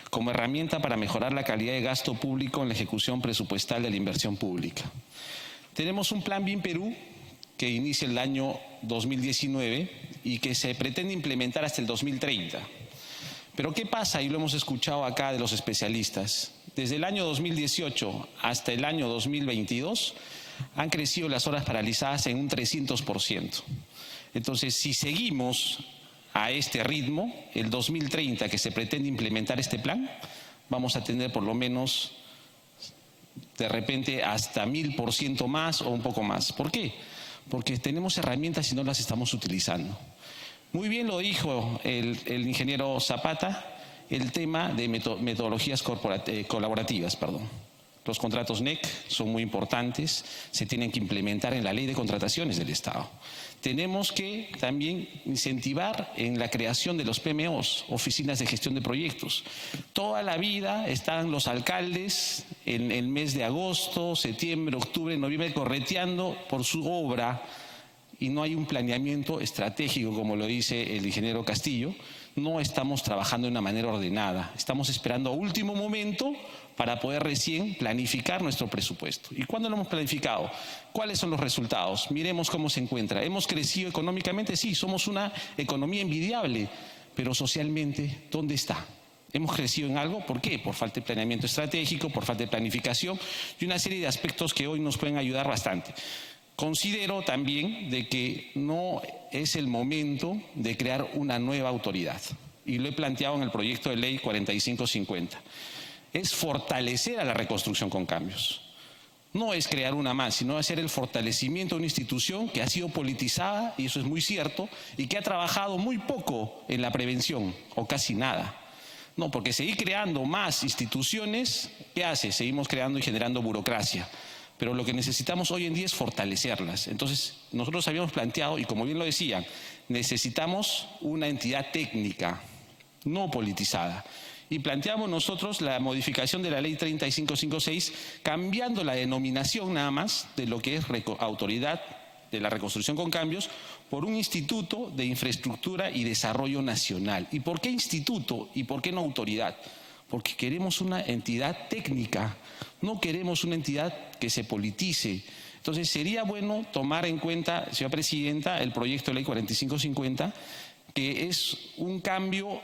como herramienta para mejorar la calidad de gasto público en la ejecución presupuestal de la inversión pública. Tenemos un Plan BIM Perú que inicia el año 2019 y que se pretende implementar hasta el 2030. Pero ¿qué pasa? Y lo hemos escuchado acá de los especialistas. Desde el año 2018 hasta el año 2022 han crecido las horas paralizadas en un 300%. Entonces, si seguimos a este ritmo, el 2030 que se pretende implementar este plan, vamos a tener por lo menos, de repente, hasta 1000% más o un poco más. ¿Por qué? Porque tenemos herramientas y no las estamos utilizando. Muy bien lo dijo el ingeniero Zapata, el tema de metodologías colaborativas. Los contratos NEC son muy importantes, se tienen que implementar en la ley de contrataciones del Estado. Tenemos que también incentivar en la creación de los PMOs, oficinas de gestión de proyectos. Toda la vida están los alcaldes en el mes de agosto, septiembre, octubre, noviembre correteando por su obra y no hay un planeamiento estratégico, como lo dice el ingeniero Castillo. No estamos trabajando de una manera ordenada, estamos esperando a último momento para poder recién planificar nuestro presupuesto. ¿Y cuándo lo hemos planificado? ¿Cuáles son los resultados? Miremos cómo se encuentra. ¿Hemos crecido económicamente? Sí, somos una economía envidiable, pero socialmente, ¿dónde está? ¿Hemos crecido en algo? ¿Por qué? Por falta de planeamiento estratégico, por falta de planificación y una serie de aspectos que hoy nos pueden ayudar bastante. Considero también de que no es el momento de crear una nueva autoridad, y lo he planteado en el proyecto de ley 4550. Es fortalecer a la reconstrucción con cambios. No es crear una más, sino hacer el fortalecimiento de una institución que ha sido politizada, y eso es muy cierto, y que ha trabajado muy poco en la prevención, o casi nada. No, porque seguir creando más instituciones, ¿qué hace? Seguimos creando y generando burocracia. Pero lo que necesitamos hoy en día es fortalecerlas. Entonces, nosotros habíamos planteado, y como bien lo decían, necesitamos una entidad técnica, no politizada. Y planteamos nosotros la modificación de la ley 3556, cambiando la denominación nada más de lo que es Autoridad de la Reconstrucción con Cambios por un Instituto de Infraestructura y Desarrollo Nacional. ¿Y por qué instituto y por qué no autoridad? Porque queremos una entidad técnica, no queremos una entidad que se politice. Entonces sería bueno tomar en cuenta, señora Presidenta, el proyecto de ley 4550, que es un cambio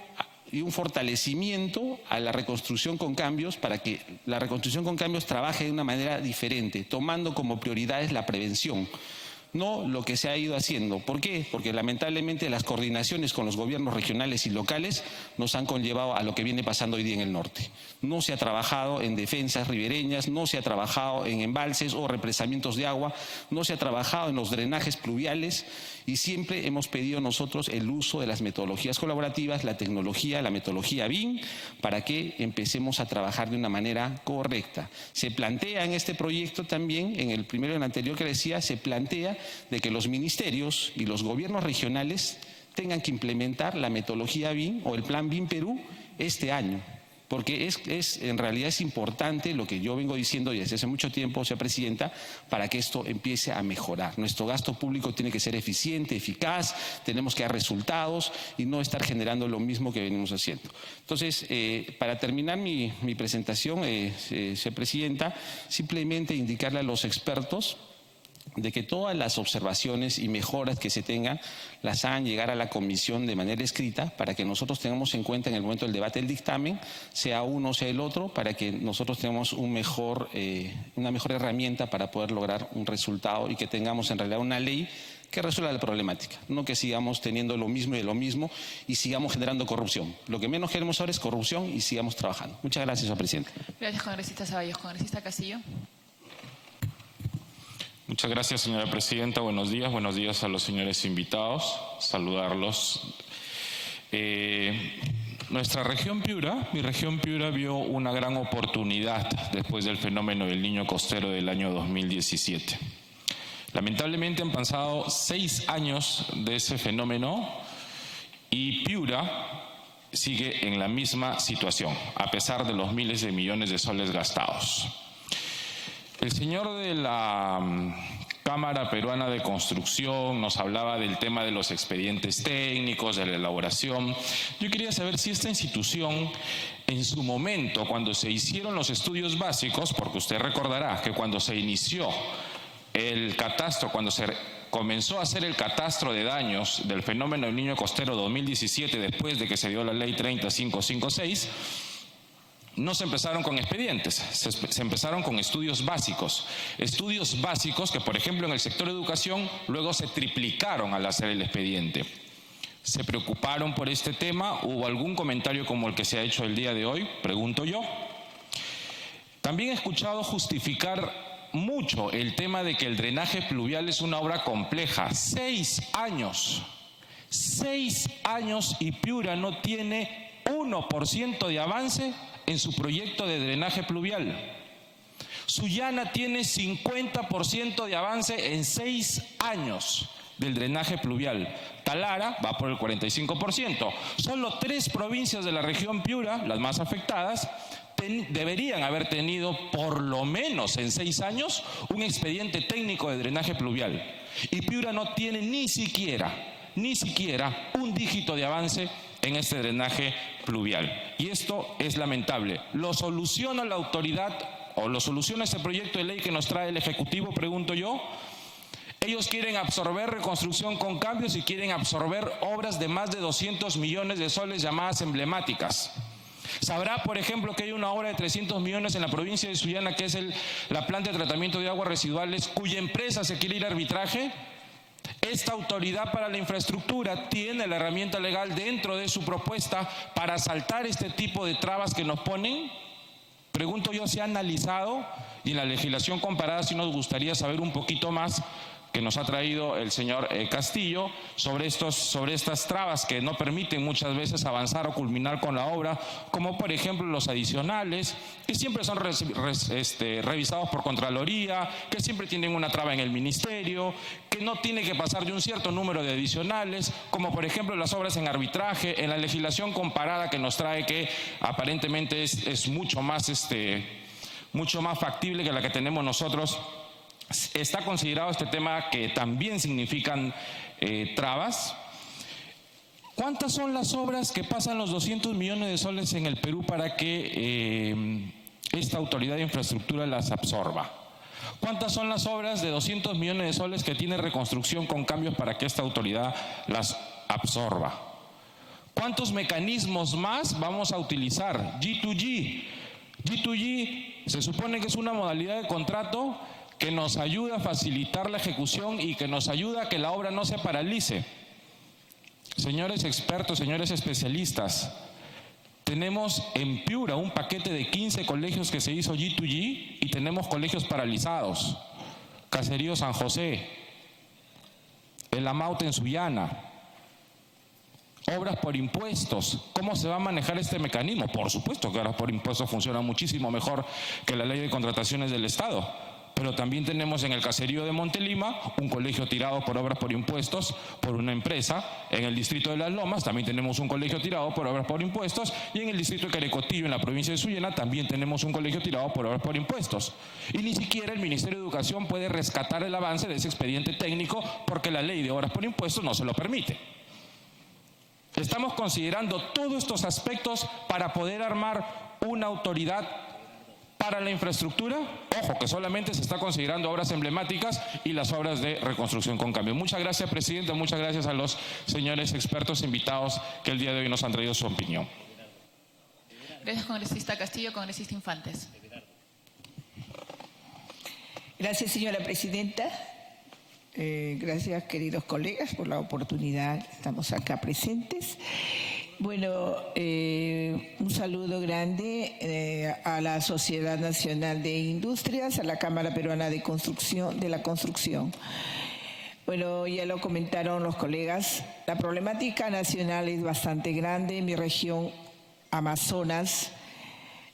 y un fortalecimiento a la reconstrucción con cambios, para que la reconstrucción con cambios trabaje de una manera diferente, tomando como prioridades la prevención, no lo que se ha ido haciendo. ¿Por qué? Porque lamentablemente las coordinaciones con los gobiernos regionales y locales nos han conllevado a lo que viene pasando hoy día en el norte. No se ha trabajado en defensas ribereñas, no se ha trabajado en embalses o represamientos de agua, no se ha trabajado en los drenajes pluviales, y siempre hemos pedido nosotros el uso de las metodologías colaborativas, la tecnología, la metodología BIM, para que empecemos a trabajar de una manera correcta. Se plantea en este proyecto también, en el primero y en el anterior que decía, se plantea de que los ministerios y los gobiernos regionales tengan que implementar la metodología BIM o el plan BIM Perú este año. Porque en realidad es importante lo que yo vengo diciendo desde hace mucho tiempo, señora Presidenta, para que esto empiece a mejorar. Nuestro gasto público tiene que ser eficiente, eficaz, tenemos que dar resultados y no estar generando lo mismo que venimos haciendo. Entonces, para terminar mi presentación, señora Presidenta, simplemente indicarle a los expertos de que todas las observaciones y mejoras que se tengan las hagan llegar a la comisión de manera escrita, para que nosotros tengamos en cuenta en el momento del debate del dictamen, sea uno o sea el otro, para que nosotros tengamos una mejor herramienta para poder lograr un resultado y que tengamos en realidad una ley que resuelva la problemática, no que sigamos teniendo lo mismo y lo mismo y sigamos generando corrupción. Lo que menos queremos ahora es corrupción y sigamos trabajando. Muchas gracias, señor presidente. Gracias, congresista Ceballos. Congresista Castillo. Muchas gracias, señora presidenta. Buenos días a los señores invitados. Saludarlos. Nuestra región Piura, mi región Piura, vio una gran oportunidad después del fenómeno del Niño Costero del año 2017. Lamentablemente han pasado 6 años de ese fenómeno y Piura sigue en la misma situación, a pesar de los miles de millones de soles gastados. El señor de la Cámara Peruana de Construcción nos hablaba del tema de los expedientes técnicos, de la elaboración. Yo quería saber si esta institución, en su momento, cuando se hicieron los estudios básicos, porque usted recordará que cuando se inició el catastro, cuando se comenzó a hacer el catastro de daños del fenómeno del Niño Costero 2017, después de que se dio la ley 3556, no se empezaron con expedientes, se empezaron con estudios básicos. Estudios básicos que, por ejemplo, en el sector educación, luego se triplicaron al hacer el expediente. ¿Se preocuparon por este tema? ¿Hubo algún comentario como el que se ha hecho el día de hoy? Pregunto yo. También he escuchado justificar mucho el tema de que el drenaje pluvial es una obra compleja. 6 años. 6 años y Piura no tiene 1% de avance en su proyecto de drenaje pluvial. Sullana tiene 50% de avance en 6 años del drenaje pluvial. Talara va por el 45%. Solo 3 provincias de la región Piura, las más afectadas, deberían haber tenido por lo menos en 6 años un expediente técnico de drenaje pluvial. Y Piura no tiene ni siquiera un dígito de avance en este drenaje pluvial. Y esto es lamentable. ¿Lo soluciona la autoridad o lo soluciona este proyecto de ley que nos trae el Ejecutivo? Pregunto yo. Ellos quieren absorber reconstrucción con cambios y quieren absorber obras de más de 200 millones de soles llamadas emblemáticas. ¿Sabrá, por ejemplo, que hay una obra de 300 millones en la provincia de Sullana, que es la planta de tratamiento de aguas residuales, cuya empresa se quiere ir a arbitraje? Esta autoridad para la infraestructura tiene la herramienta legal dentro de su propuesta para saltar este tipo de trabas que nos ponen. Pregunto yo, ¿se ha analizado? Y en la legislación comparada sí nos gustaría saber un poquito más, que nos ha traído el señor Castillo, sobre estas trabas que no permiten muchas veces avanzar o culminar con la obra, como por ejemplo los adicionales, que siempre son revisados por Contraloría, que siempre tienen una traba en el Ministerio, que no tiene que pasar de un cierto número de adicionales, como por ejemplo las obras en arbitraje, en la legislación comparada que nos trae, que aparentemente es mucho más factible que la que tenemos nosotros. ¿Está considerado este tema que también significan trabas? ¿Cuántas son las obras que pasan los 200 millones de soles en el Perú para que esta autoridad de infraestructura las absorba? ¿Cuántas son las obras de 200 millones de soles que tiene reconstrucción con cambios para que esta autoridad las absorba? ¿Cuántos mecanismos más vamos a utilizar? G2G. G2G se supone que es una modalidad de contrato que nos ayuda a facilitar la ejecución y que nos ayuda a que la obra no se paralice. Señores expertos, señores especialistas, tenemos en Piura un paquete de 15 colegios que se hizo G2G y tenemos colegios paralizados. Caserío San José, el Amaute en Sullana. Obras por impuestos. ¿Cómo se va a manejar este mecanismo? Por supuesto que obras por impuestos funciona muchísimo mejor que la ley de contrataciones del Estado. Pero también tenemos en el caserío de Montelima un colegio tirado por obras por impuestos por una empresa. En el distrito de Las Lomas también tenemos un colegio tirado por obras por impuestos. Y en el distrito de Carecotillo, en la provincia de Sullana, también tenemos un colegio tirado por obras por impuestos. Y ni siquiera el Ministerio de Educación puede rescatar el avance de ese expediente técnico porque la ley de obras por impuestos no se lo permite. Estamos considerando todos estos aspectos para poder armar una autoridad para la infraestructura. Ojo, que solamente se está considerando obras emblemáticas y las obras de reconstrucción con cambio. Muchas gracias, presidente. Muchas gracias a los señores expertos invitados que el día de hoy nos han traído su opinión. Gracias, congresista Castillo. Congresista Infantes. Gracias, señora presidenta. Gracias, queridos colegas, por la oportunidad. Estamos acá presentes. Bueno, un saludo grande a la Sociedad Nacional de Industrias, a la Cámara Peruana de la Construcción. Bueno, ya lo comentaron los colegas, la problemática nacional es bastante grande. En mi región, Amazonas,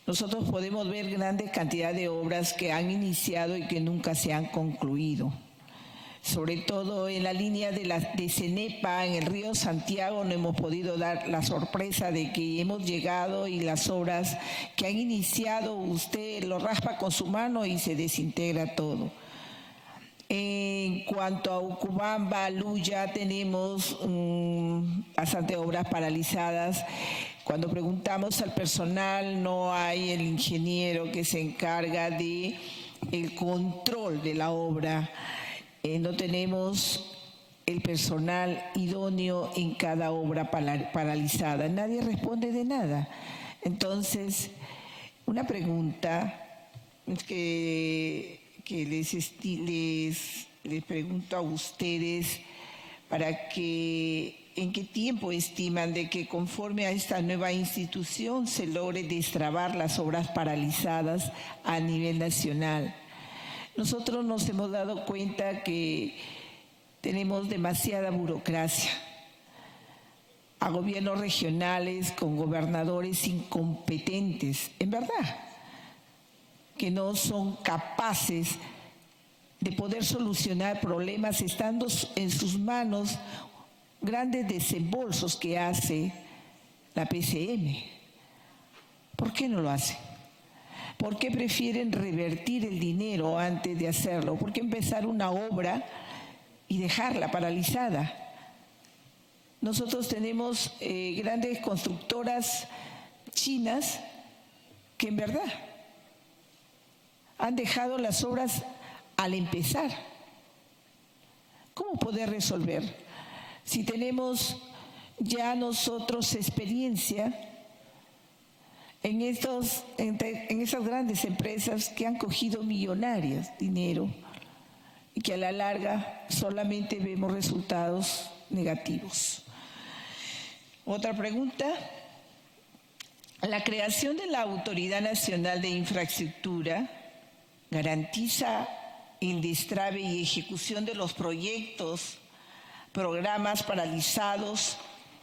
nosotros podemos ver grandes cantidades de obras que han iniciado y que nunca se han concluido. Sobre todo en la línea de Cenepa, en el río Santiago, no hemos podido dar la sorpresa de que hemos llegado y las obras que han iniciado, usted lo raspa con su mano y se desintegra todo. En cuanto a Ucubamba, Luya, tenemos bastante obras paralizadas. Cuando preguntamos al personal, no hay el ingeniero que se encarga de el control de la obra. No tenemos el personal idóneo en cada obra paralizada. Nadie responde de nada. Entonces, Una pregunta que les pregunto a ustedes para que en qué tiempo estiman de que conforme a esta nueva institución se logre destrabar las obras paralizadas a nivel nacional. Nosotros nos hemos dado cuenta que tenemos demasiada burocracia, a gobiernos regionales con gobernadores incompetentes, en verdad, que no son capaces de poder solucionar problemas estando en sus manos grandes desembolsos que hace la PCM. ¿Por qué no lo hacen? ¿Por qué prefieren revertir el dinero antes de hacerlo? ¿Por qué empezar una obra y dejarla paralizada? Nosotros tenemos grandes constructoras chinas que en verdad han dejado las obras al empezar. ¿Cómo poder resolver? Si tenemos ya nosotros experiencia en esas grandes empresas que han cogido millonarias dinero y que a la larga solamente vemos resultados negativos. Otra pregunta. La creación de la Autoridad Nacional de Infraestructura garantiza el destrabe y ejecución de los proyectos, programas paralizados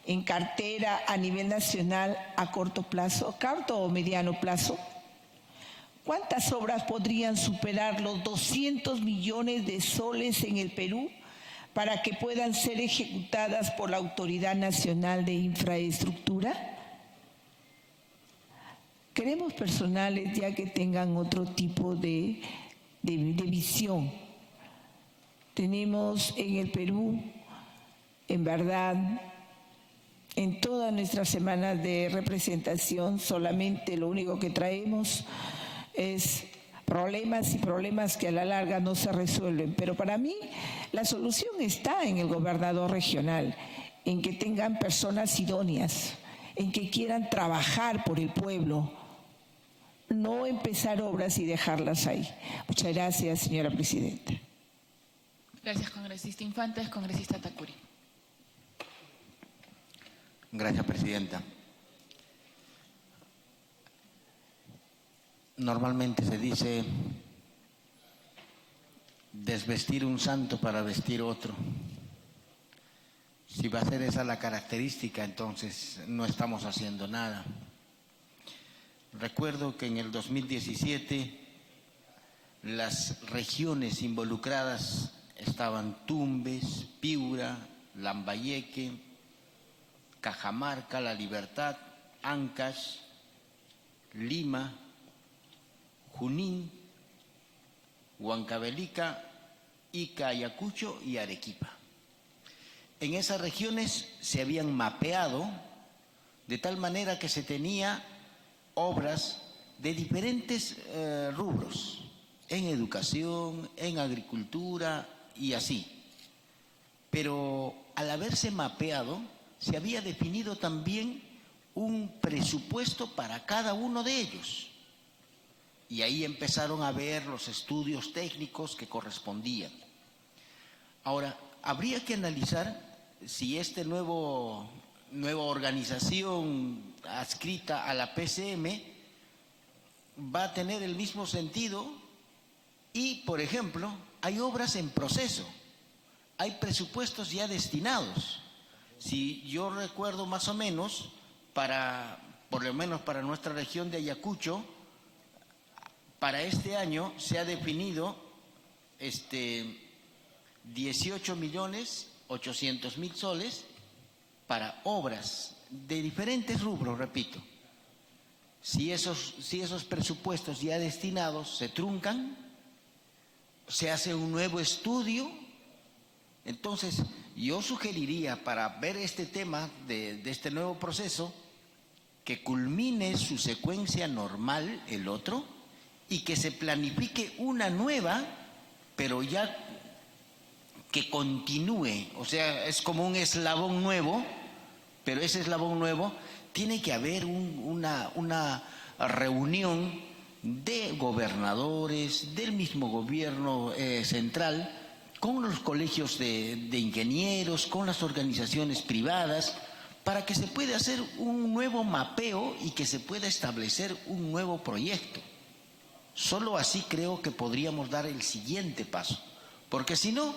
en cartera a nivel nacional a corto plazo, corto o mediano plazo. ¿Cuántas obras podrían superar los 200 millones de soles en el Perú para que puedan ser ejecutadas por la Autoridad Nacional de Infraestructura? Queremos personales ya que tengan otro tipo de visión. Tenemos en el Perú, en verdad, en todas nuestras semanas de representación, solamente lo único que traemos es problemas y problemas que a la larga no se resuelven. Pero para mí la solución está en el gobernador regional, en que tengan personas idóneas, en que quieran trabajar por el pueblo, no empezar obras y dejarlas ahí. Muchas gracias, señora presidenta. Gracias, congresista Infantes. Congresista Takuri. Gracias, presidenta. Normalmente se dice desvestir un santo para vestir otro. Si va a ser esa la característica, entonces no estamos haciendo nada. Recuerdo que en el 2017 las regiones involucradas estaban Tumbes, Piura, Lambayeque, Cajamarca, La Libertad, Ancash, Lima, Junín, Huancavelica, Ica, Ayacucho y Arequipa. En esas regiones se habían mapeado de tal manera que se tenía obras de diferentes rubros, en educación, en agricultura y así. Pero al haberse mapeado, se había definido también un presupuesto para cada uno de ellos. Y ahí empezaron a ver los estudios técnicos que correspondían. Ahora, habría que analizar si esta nueva organización adscrita a la PCM va a tener el mismo sentido y, por ejemplo, hay obras en proceso, hay presupuestos ya destinados. Si yo recuerdo más o menos, por lo menos para nuestra región de Ayacucho, para este año se ha definido 18.800.000 soles para obras de diferentes rubros, repito. Si esos presupuestos ya destinados se truncan, se hace un nuevo estudio. Entonces, yo sugeriría para ver este tema de este nuevo proceso, que culmine su secuencia normal el otro y que se planifique una nueva, pero ya que continúe. O sea, es como un eslabón nuevo, pero ese eslabón nuevo tiene que haber una reunión de gobernadores, del mismo gobierno central, con los colegios de ingenieros, con las organizaciones privadas, para que se pueda hacer un nuevo mapeo y que se pueda establecer un nuevo proyecto. Solo así creo que podríamos dar el siguiente paso, porque si no,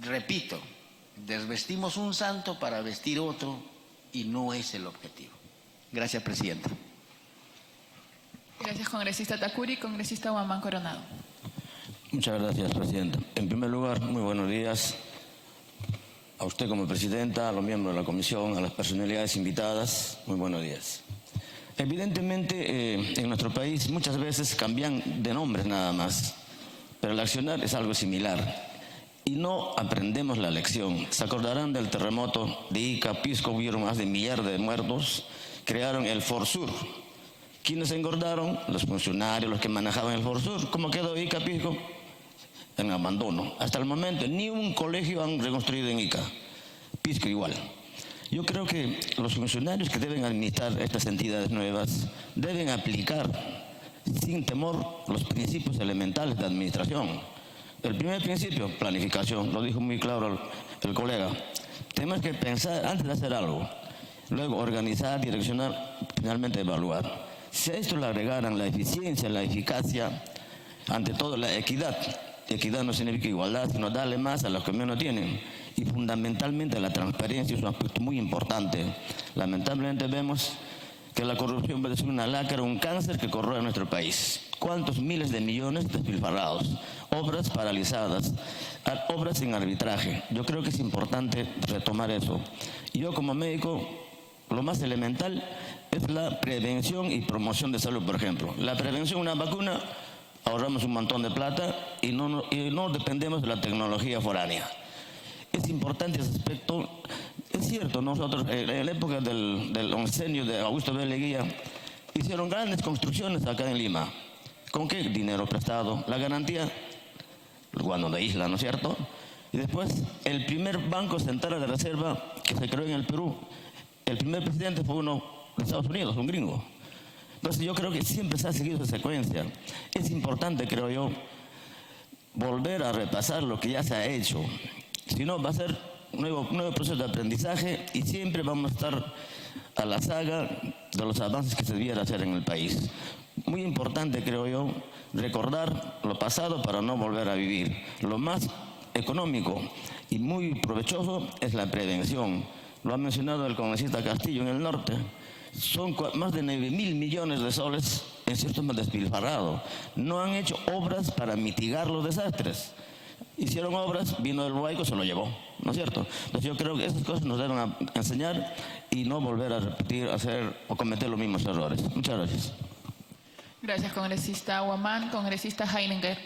repito, desvestimos un santo para vestir otro y no es el objetivo. Gracias, Presidenta. Gracias, congresista Takuri. Congresista Guamán Coronado. Muchas gracias, Presidenta. En primer lugar, muy buenos días a usted como Presidenta, a los miembros de la Comisión, a las personalidades invitadas. Muy buenos días. Evidentemente, en nuestro país muchas veces cambian de nombres nada más, pero el accionar es algo similar. Y no aprendemos la lección. Se acordarán del terremoto de Ica, Pisco, hubieron más de 1 millar de muertos, crearon el Forsur. ¿Quiénes engordaron? Los funcionarios, los que manejaban el Forsur. ¿Cómo quedó Ica, Pisco? En abandono. Hasta el momento ni un colegio han reconstruido en Ica. Pisco igual. Yo creo que los funcionarios que deben administrar estas entidades nuevas deben aplicar sin temor los principios elementales de administración. El primer principio, planificación, lo dijo muy claro el colega. Tenemos que pensar antes de hacer algo, luego organizar, direccionar, finalmente evaluar. Si a esto le agregaran la eficiencia, la eficacia, ante todo la equidad. Equidad no significa igualdad, sino darle más a los que menos tienen. Y fundamentalmente la transparencia es un aspecto muy importante. Lamentablemente vemos que la corrupción puede ser una lacra, un cáncer que corroe a nuestro país. ¿Cuántos miles de millones despilfarrados? Obras paralizadas, obras sin arbitraje. Yo creo que es importante retomar eso. Y yo como médico, lo más elemental es la prevención y promoción de salud, por ejemplo. La prevención, una vacuna, ahorramos un montón de plata y no dependemos de la tecnología foránea. Es importante ese aspecto. Es cierto, nosotros en la época del oncenio de Augusto B. Leguía hicieron grandes construcciones acá en Lima. ¿Con qué? Dinero prestado. La garantía, cuando de isla, ¿no es cierto? Y después, el primer banco central de reserva que se creó en el Perú, el primer presidente fue uno de Estados Unidos, un gringo. Entonces yo creo que siempre se ha seguido esa secuencia. Es importante, creo yo, volver a repasar lo que ya se ha hecho. Si no, va a ser un nuevo proceso de aprendizaje y siempre vamos a estar a la saga de los avances que se debiera hacer en el país. Muy importante, creo yo, recordar lo pasado para no volver a vivir. Lo más económico y muy provechoso es la prevención. Lo ha mencionado el congresista Castillo en el norte. Son más de 9.000 millones de soles en ciertos despilfarrados. No han hecho obras para mitigar los desastres. Hicieron obras, vino el Huayco, se lo llevó, ¿no es cierto? Entonces yo creo que esas cosas nos deben enseñar y no volver a repetir, hacer o cometer los mismos errores. Muchas gracias. Gracias, congresista Guamán. Congresista Heininger.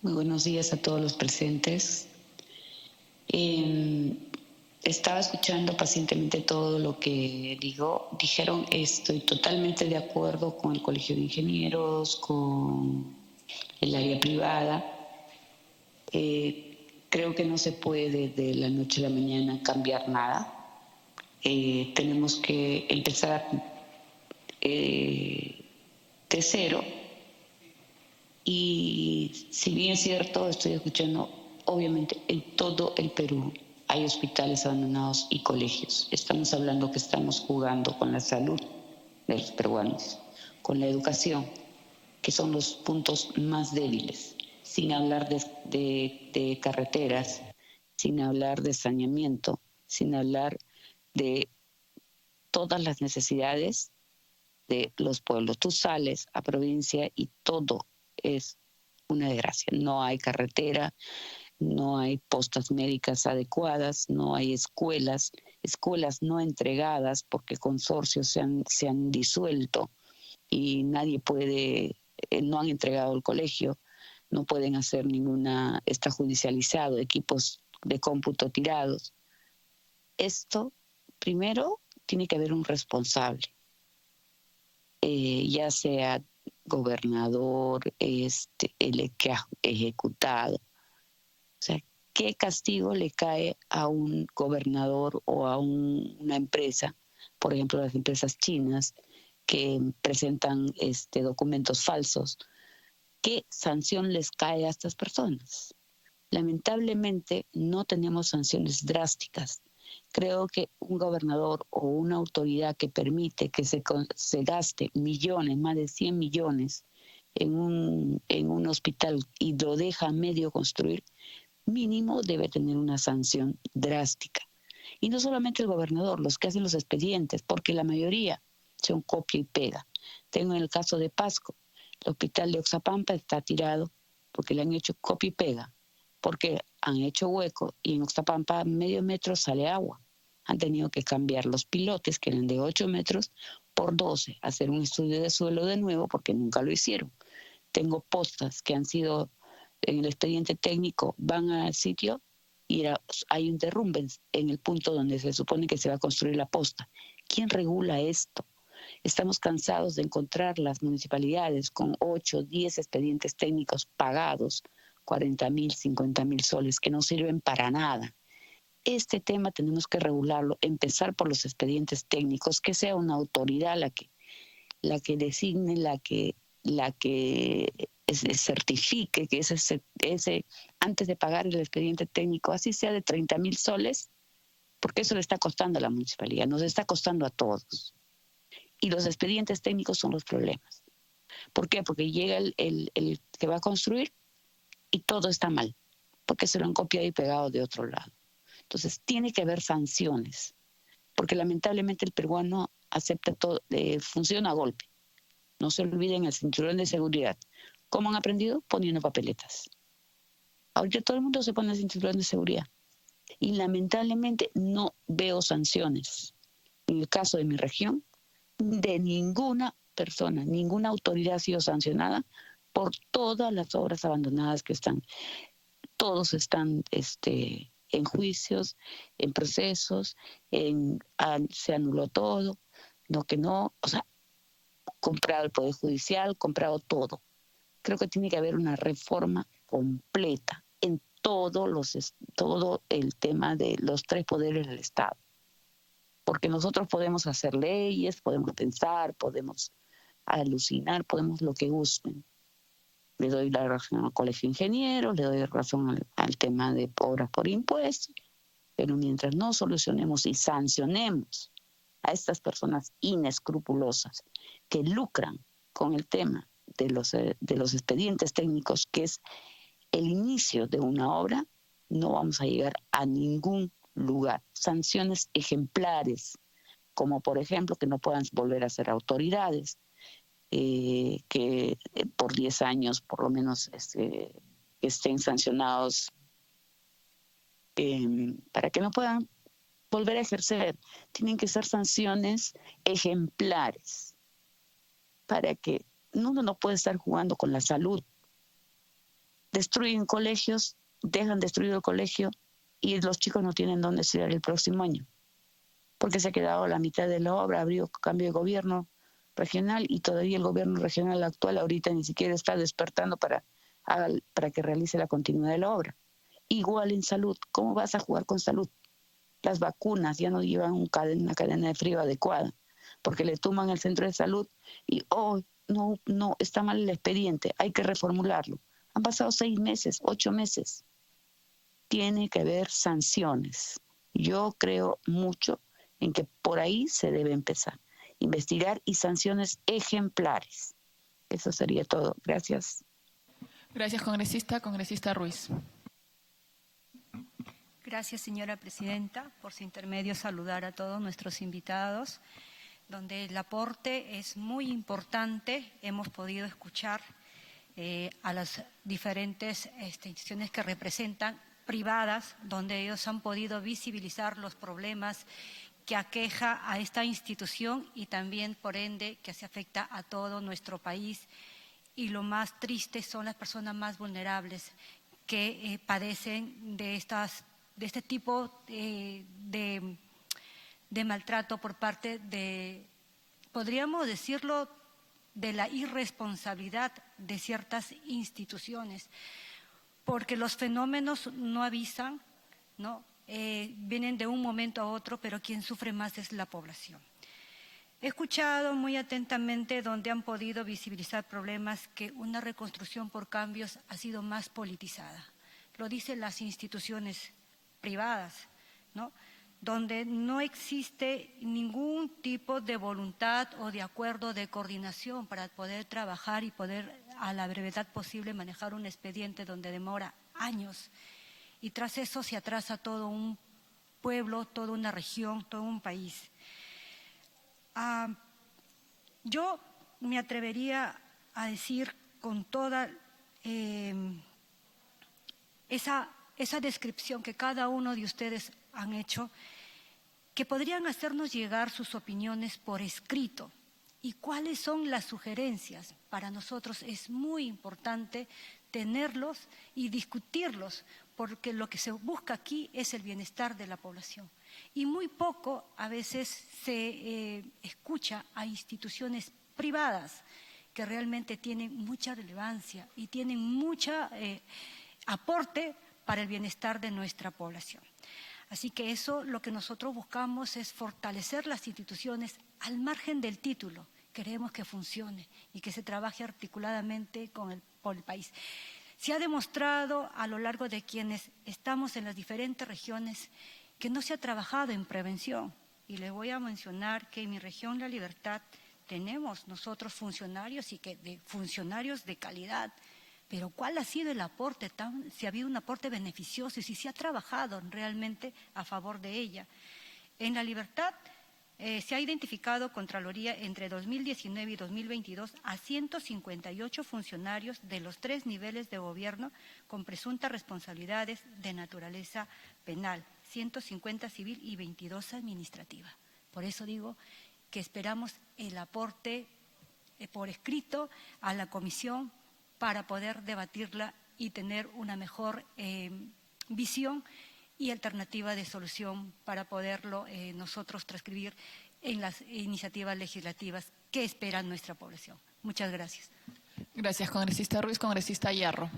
Muy buenos días a todos los presentes. Estaba escuchando pacientemente todo lo que dijeron. Estoy totalmente de acuerdo con el Colegio de Ingenieros, con el área privada. Creo que no se puede de la noche a la mañana cambiar nada. Tenemos que empezar de cero. Y si bien es cierto, estoy escuchando, obviamente en todo el Perú hay hospitales abandonados y colegios. Estamos hablando que estamos jugando con la salud de los peruanos, con la educación, que son los puntos más débiles, sin hablar de carreteras, sin hablar de saneamiento, sin hablar de todas las necesidades de los pueblos. Tú sales a provincia y todo es una desgracia. No hay carretera, no hay postas médicas adecuadas, no hay escuelas no entregadas porque consorcios se han disuelto y nadie puede, no han entregado el colegio, no pueden hacer está judicializado, equipos de cómputo tirados. Esto, primero, tiene que haber un responsable, ya sea gobernador, el que ha ejecutado. O sea, ¿qué castigo le cae a un gobernador o a una empresa por ejemplo, las empresas chinas que presentan documentos falsos. ¿Qué sanción les cae a estas personas? Lamentablemente no tenemos sanciones drásticas. Creo que un gobernador o una autoridad que permite que se gaste millones, más de 100 millones en un hospital y lo deja a medio construir, mínimo debe tener una sanción drástica. Y no solamente el gobernador, los que hacen los expedientes, porque la mayoría son copia y pega. Tengo en el caso de Pasco, el hospital de Oxapampa está tirado porque le han hecho copia y pega, porque han hecho hueco y en Oxapampa medio metro sale agua. Han tenido que cambiar los pilotes, que eran de 8 metros, por 12, hacer un estudio de suelo de nuevo porque nunca lo hicieron. Tengo postas que han sido en el expediente técnico, van al sitio y hay un derrumbe en el punto donde se supone que se va a construir la posta. ¿Quién regula esto? Estamos cansados de encontrar las municipalidades con 8, 10 expedientes técnicos pagados, 40.000, 50.000 soles, que no sirven para nada. Este tema tenemos que regularlo, empezar por los expedientes técnicos, que sea una autoridad la que designe, la que certifique que ese antes de pagar el expediente técnico, así sea de 30.000 soles, porque eso le está costando a la municipalidad, nos está costando a todos. Y los expedientes técnicos son los problemas. ¿Por qué? Porque llega el que va a construir y todo está mal, porque se lo han copiado y pegado de otro lado. Entonces, tiene que haber sanciones, porque lamentablemente el peruano acepta todo, funciona a golpe. No se olviden el cinturón de seguridad. ¿Cómo han aprendido? Poniendo papeletas. Ahorita todo el mundo se pone el cinturón de seguridad. Y lamentablemente no veo sanciones. En el caso de mi región, de ninguna persona, ninguna autoridad ha sido sancionada por todas las obras abandonadas que están. Todos están en juicios, en procesos, se anuló todo, comprado el Poder Judicial, comprado todo. Creo que tiene que haber una reforma completa en todo el tema de los 3 poderes del Estado. Porque nosotros podemos hacer leyes, podemos pensar, podemos alucinar, podemos lo que gusten. Le doy la razón al Colegio de Ingenieros, le doy razón al tema de obras por impuestos, pero mientras no solucionemos y sancionemos a estas personas inescrupulosas que lucran con el tema de los expedientes técnicos, que es el inicio de una obra, no vamos a llegar a ningún lugar. Sanciones ejemplares, como por ejemplo que no puedan volver a ser autoridades, que por 10 años por lo menos que estén sancionados para que no puedan volver a ejercer. Tienen que ser sanciones ejemplares para que uno no puede estar jugando con la salud. Destruyen colegios, dejan destruido el colegio y los chicos no tienen dónde estudiar el próximo año porque se ha quedado la mitad de la obra, habría cambio de gobierno regional y todavía el gobierno regional actual ahorita ni siquiera está despertando para que realice la continuidad de la obra. Igual en salud, ¿cómo vas a jugar con salud? Las vacunas ya no llevan una cadena de frío adecuada, porque le tumban el centro de salud y no, está mal el expediente, hay que reformularlo. Han pasado 6 meses, 8 meses. Tiene que haber sanciones. Yo creo mucho en que por ahí se debe empezar. Investigar y sanciones ejemplares. Eso sería todo. Gracias. Gracias, congresista. Congresista Ruiz. Gracias, señora presidenta. Por su intermedio, saludar a todos nuestros invitados, donde el aporte es muy importante. Hemos podido escuchar a las diferentes instituciones que representan privadas, donde ellos han podido visibilizar los problemas que aqueja a esta institución y también, por ende, que se afecta a todo nuestro país. Y lo más triste son las personas más vulnerables que padecen de este tipo de maltrato por parte de, podríamos decirlo, de la irresponsabilidad de ciertas instituciones, porque los fenómenos no avisan, ¿no? Vienen de un momento a otro, pero quien sufre más es la población. He escuchado muy atentamente donde han podido visibilizar problemas que una reconstrucción por cambios ha sido más politizada. Lo dicen las instituciones privadas, ¿no? Donde no existe ningún tipo de voluntad o de acuerdo de coordinación para poder trabajar y poder a la brevedad posible manejar un expediente donde demora años. Y tras eso se atrasa todo un pueblo, toda una región, todo un país. Yo me atrevería a decir con toda esa descripción que cada uno de ustedes han hecho, que podrían hacernos llegar sus opiniones por escrito. ¿Y cuáles son las sugerencias? Para nosotros es muy importante tenerlos y discutirlos, porque lo que se busca aquí es el bienestar de la población. Y muy poco a veces se escucha a instituciones privadas que realmente tienen mucha relevancia y tienen mucho aporte para el bienestar de nuestra población. Así que eso lo que nosotros buscamos es fortalecer las instituciones al margen del título. Queremos que funcione y que se trabaje articuladamente por el país. Se ha demostrado a lo largo de quienes estamos en las diferentes regiones que no se ha trabajado en prevención. Y les voy a mencionar que en mi región La Libertad tenemos nosotros funcionarios funcionarios de calidad. Pero ¿cuál ha sido el aporte? Si ha habido un aporte beneficioso y si se ha trabajado realmente a favor de ella. En La Libertad se ha identificado Contraloría entre 2019 y 2022 a 158 funcionarios de los 3 niveles de gobierno con presuntas responsabilidades de naturaleza penal, 150 civil y 22 administrativa. Por eso digo que esperamos el aporte por escrito a la comisión para poder debatirla y tener una mejor visión y alternativa de solución para poderlo nosotros transcribir en las iniciativas legislativas que espera nuestra población. Muchas gracias. Gracias, congresista Ruiz. Congresista Yarro.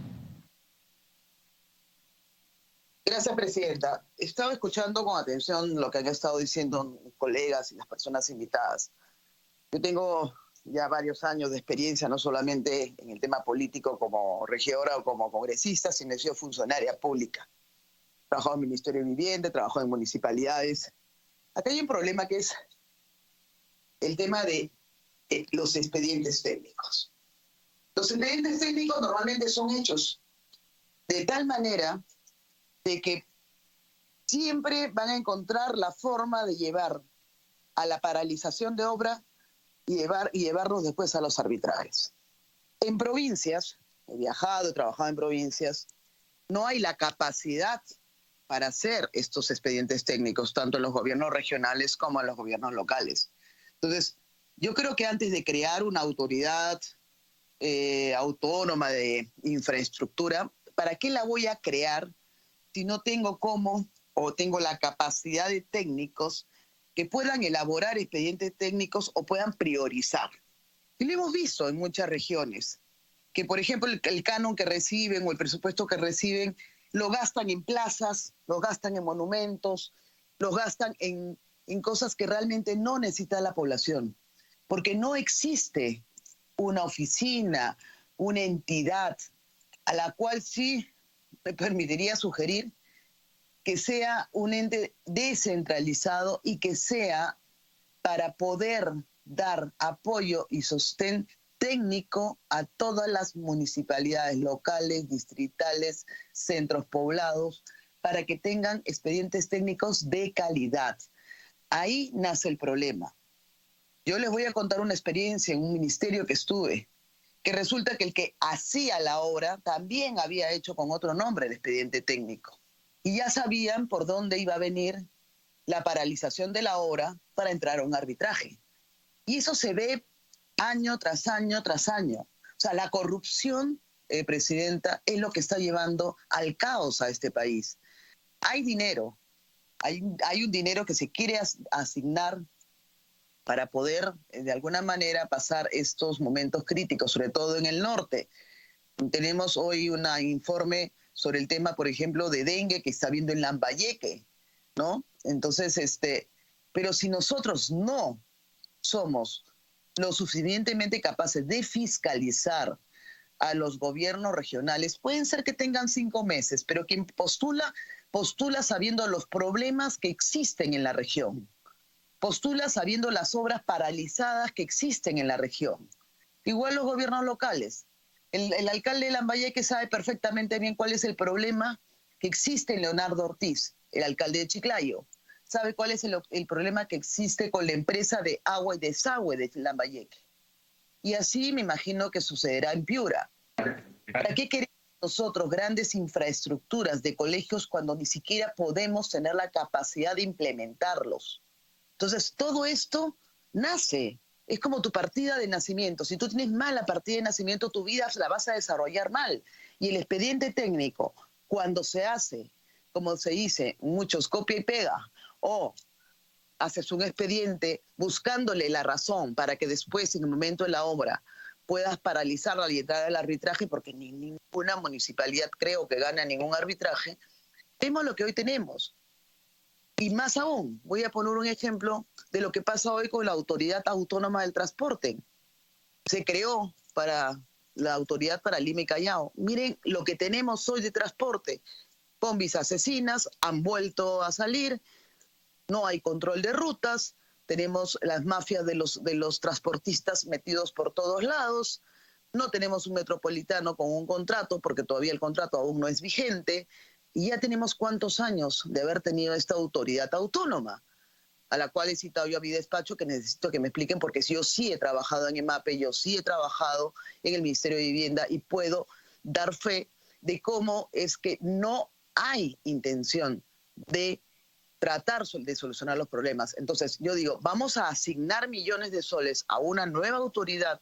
Gracias, presidenta. Estaba escuchando con atención lo que han estado diciendo mis colegas y las personas invitadas. Yo tengo ya varios años de experiencia, no solamente en el tema político como regidora o como congresista, sino he sido funcionaria pública. He trabajado en el Ministerio de Vivienda, he trabajado en municipalidades. Acá hay un problema que es el tema de los expedientes técnicos. Los expedientes técnicos normalmente son hechos de tal manera de que siempre van a encontrar la forma de llevar a la paralización de obra y llevarnos después a los arbitrajes. En provincias, he viajado, he trabajado en provincias, no hay la capacidad para hacer estos expedientes técnicos, tanto en los gobiernos regionales como en los gobiernos locales. Entonces, yo creo que antes de crear una autoridad autónoma de infraestructura, ¿para qué la voy a crear si no tengo cómo o tengo la capacidad de técnicos que puedan elaborar expedientes técnicos o puedan priorizar? Y lo hemos visto en muchas regiones, que por ejemplo el canon que reciben o el presupuesto que reciben lo gastan en plazas, lo gastan en monumentos, lo gastan en cosas que realmente no necesita la población, porque no existe una oficina, una entidad a la cual sí me permitiría sugerir que sea un ente descentralizado y que sea para poder dar apoyo y sostén técnico a todas las municipalidades locales, distritales, centros poblados, para que tengan expedientes técnicos de calidad. Ahí nace el problema. Yo les voy a contar una experiencia en un ministerio que estuve, que resulta que el que hacía la obra también había hecho con otro nombre el expediente técnico. Y ya sabían por dónde iba a venir la paralización de la obra para entrar a un arbitraje. Y eso se ve año tras año tras año. O sea, la corrupción, presidenta, es lo que está llevando al caos a este país. Hay dinero, hay un dinero que se quiere asignar para poder, de alguna manera, pasar estos momentos críticos, sobre todo en el norte. Tenemos hoy un informe sobre el tema, por ejemplo, de dengue que está habiendo en Lambayeque, ¿no? Entonces, pero si nosotros no somos lo suficientemente capaces de fiscalizar a los gobiernos regionales, pueden ser que tengan 5 meses, pero quien postula sabiendo los problemas que existen en la región, postula sabiendo las obras paralizadas que existen en la región. Igual los gobiernos locales. El alcalde de Lambayeque sabe perfectamente bien cuál es el problema que existe en Leonardo Ortiz, el alcalde de Chiclayo. Sabe cuál es el problema que existe con la empresa de agua y desagüe de Lambayeque. Y así me imagino que sucederá en Piura. ¿Para qué queremos nosotros grandes infraestructuras de colegios cuando ni siquiera podemos tener la capacidad de implementarlos? Entonces, todo esto nace. Es como tu partida de nacimiento. Si tú tienes mala partida de nacimiento, tu vida la vas a desarrollar mal. Y el expediente técnico, cuando se hace, como se dice, muchos copia y pega, o haces un expediente buscándole la razón para que después, en el momento de la obra, puedas paralizar la letrada del arbitraje, porque ninguna municipalidad creo que gana ningún arbitraje, vemos lo que hoy tenemos. Y más aún, voy a poner un ejemplo de lo que pasa hoy con la Autoridad Autónoma del Transporte. Se creó para la Autoridad para Lima y Callao. Miren lo que tenemos hoy de transporte. Combis asesinas han vuelto a salir, no hay control de rutas, tenemos las mafias de los transportistas metidos por todos lados, no tenemos un metropolitano con un contrato, porque todavía el contrato aún no es vigente, y ya tenemos cuántos años de haber tenido esta autoridad autónoma, a la cual he citado yo a mi despacho, que necesito que me expliquen, porque yo sí he trabajado en EMAPE, yo sí he trabajado en el Ministerio de Vivienda, y puedo dar fe de cómo es que no hay intención de tratar de solucionar los problemas. Entonces, yo digo, vamos a asignar millones de soles a una nueva autoridad.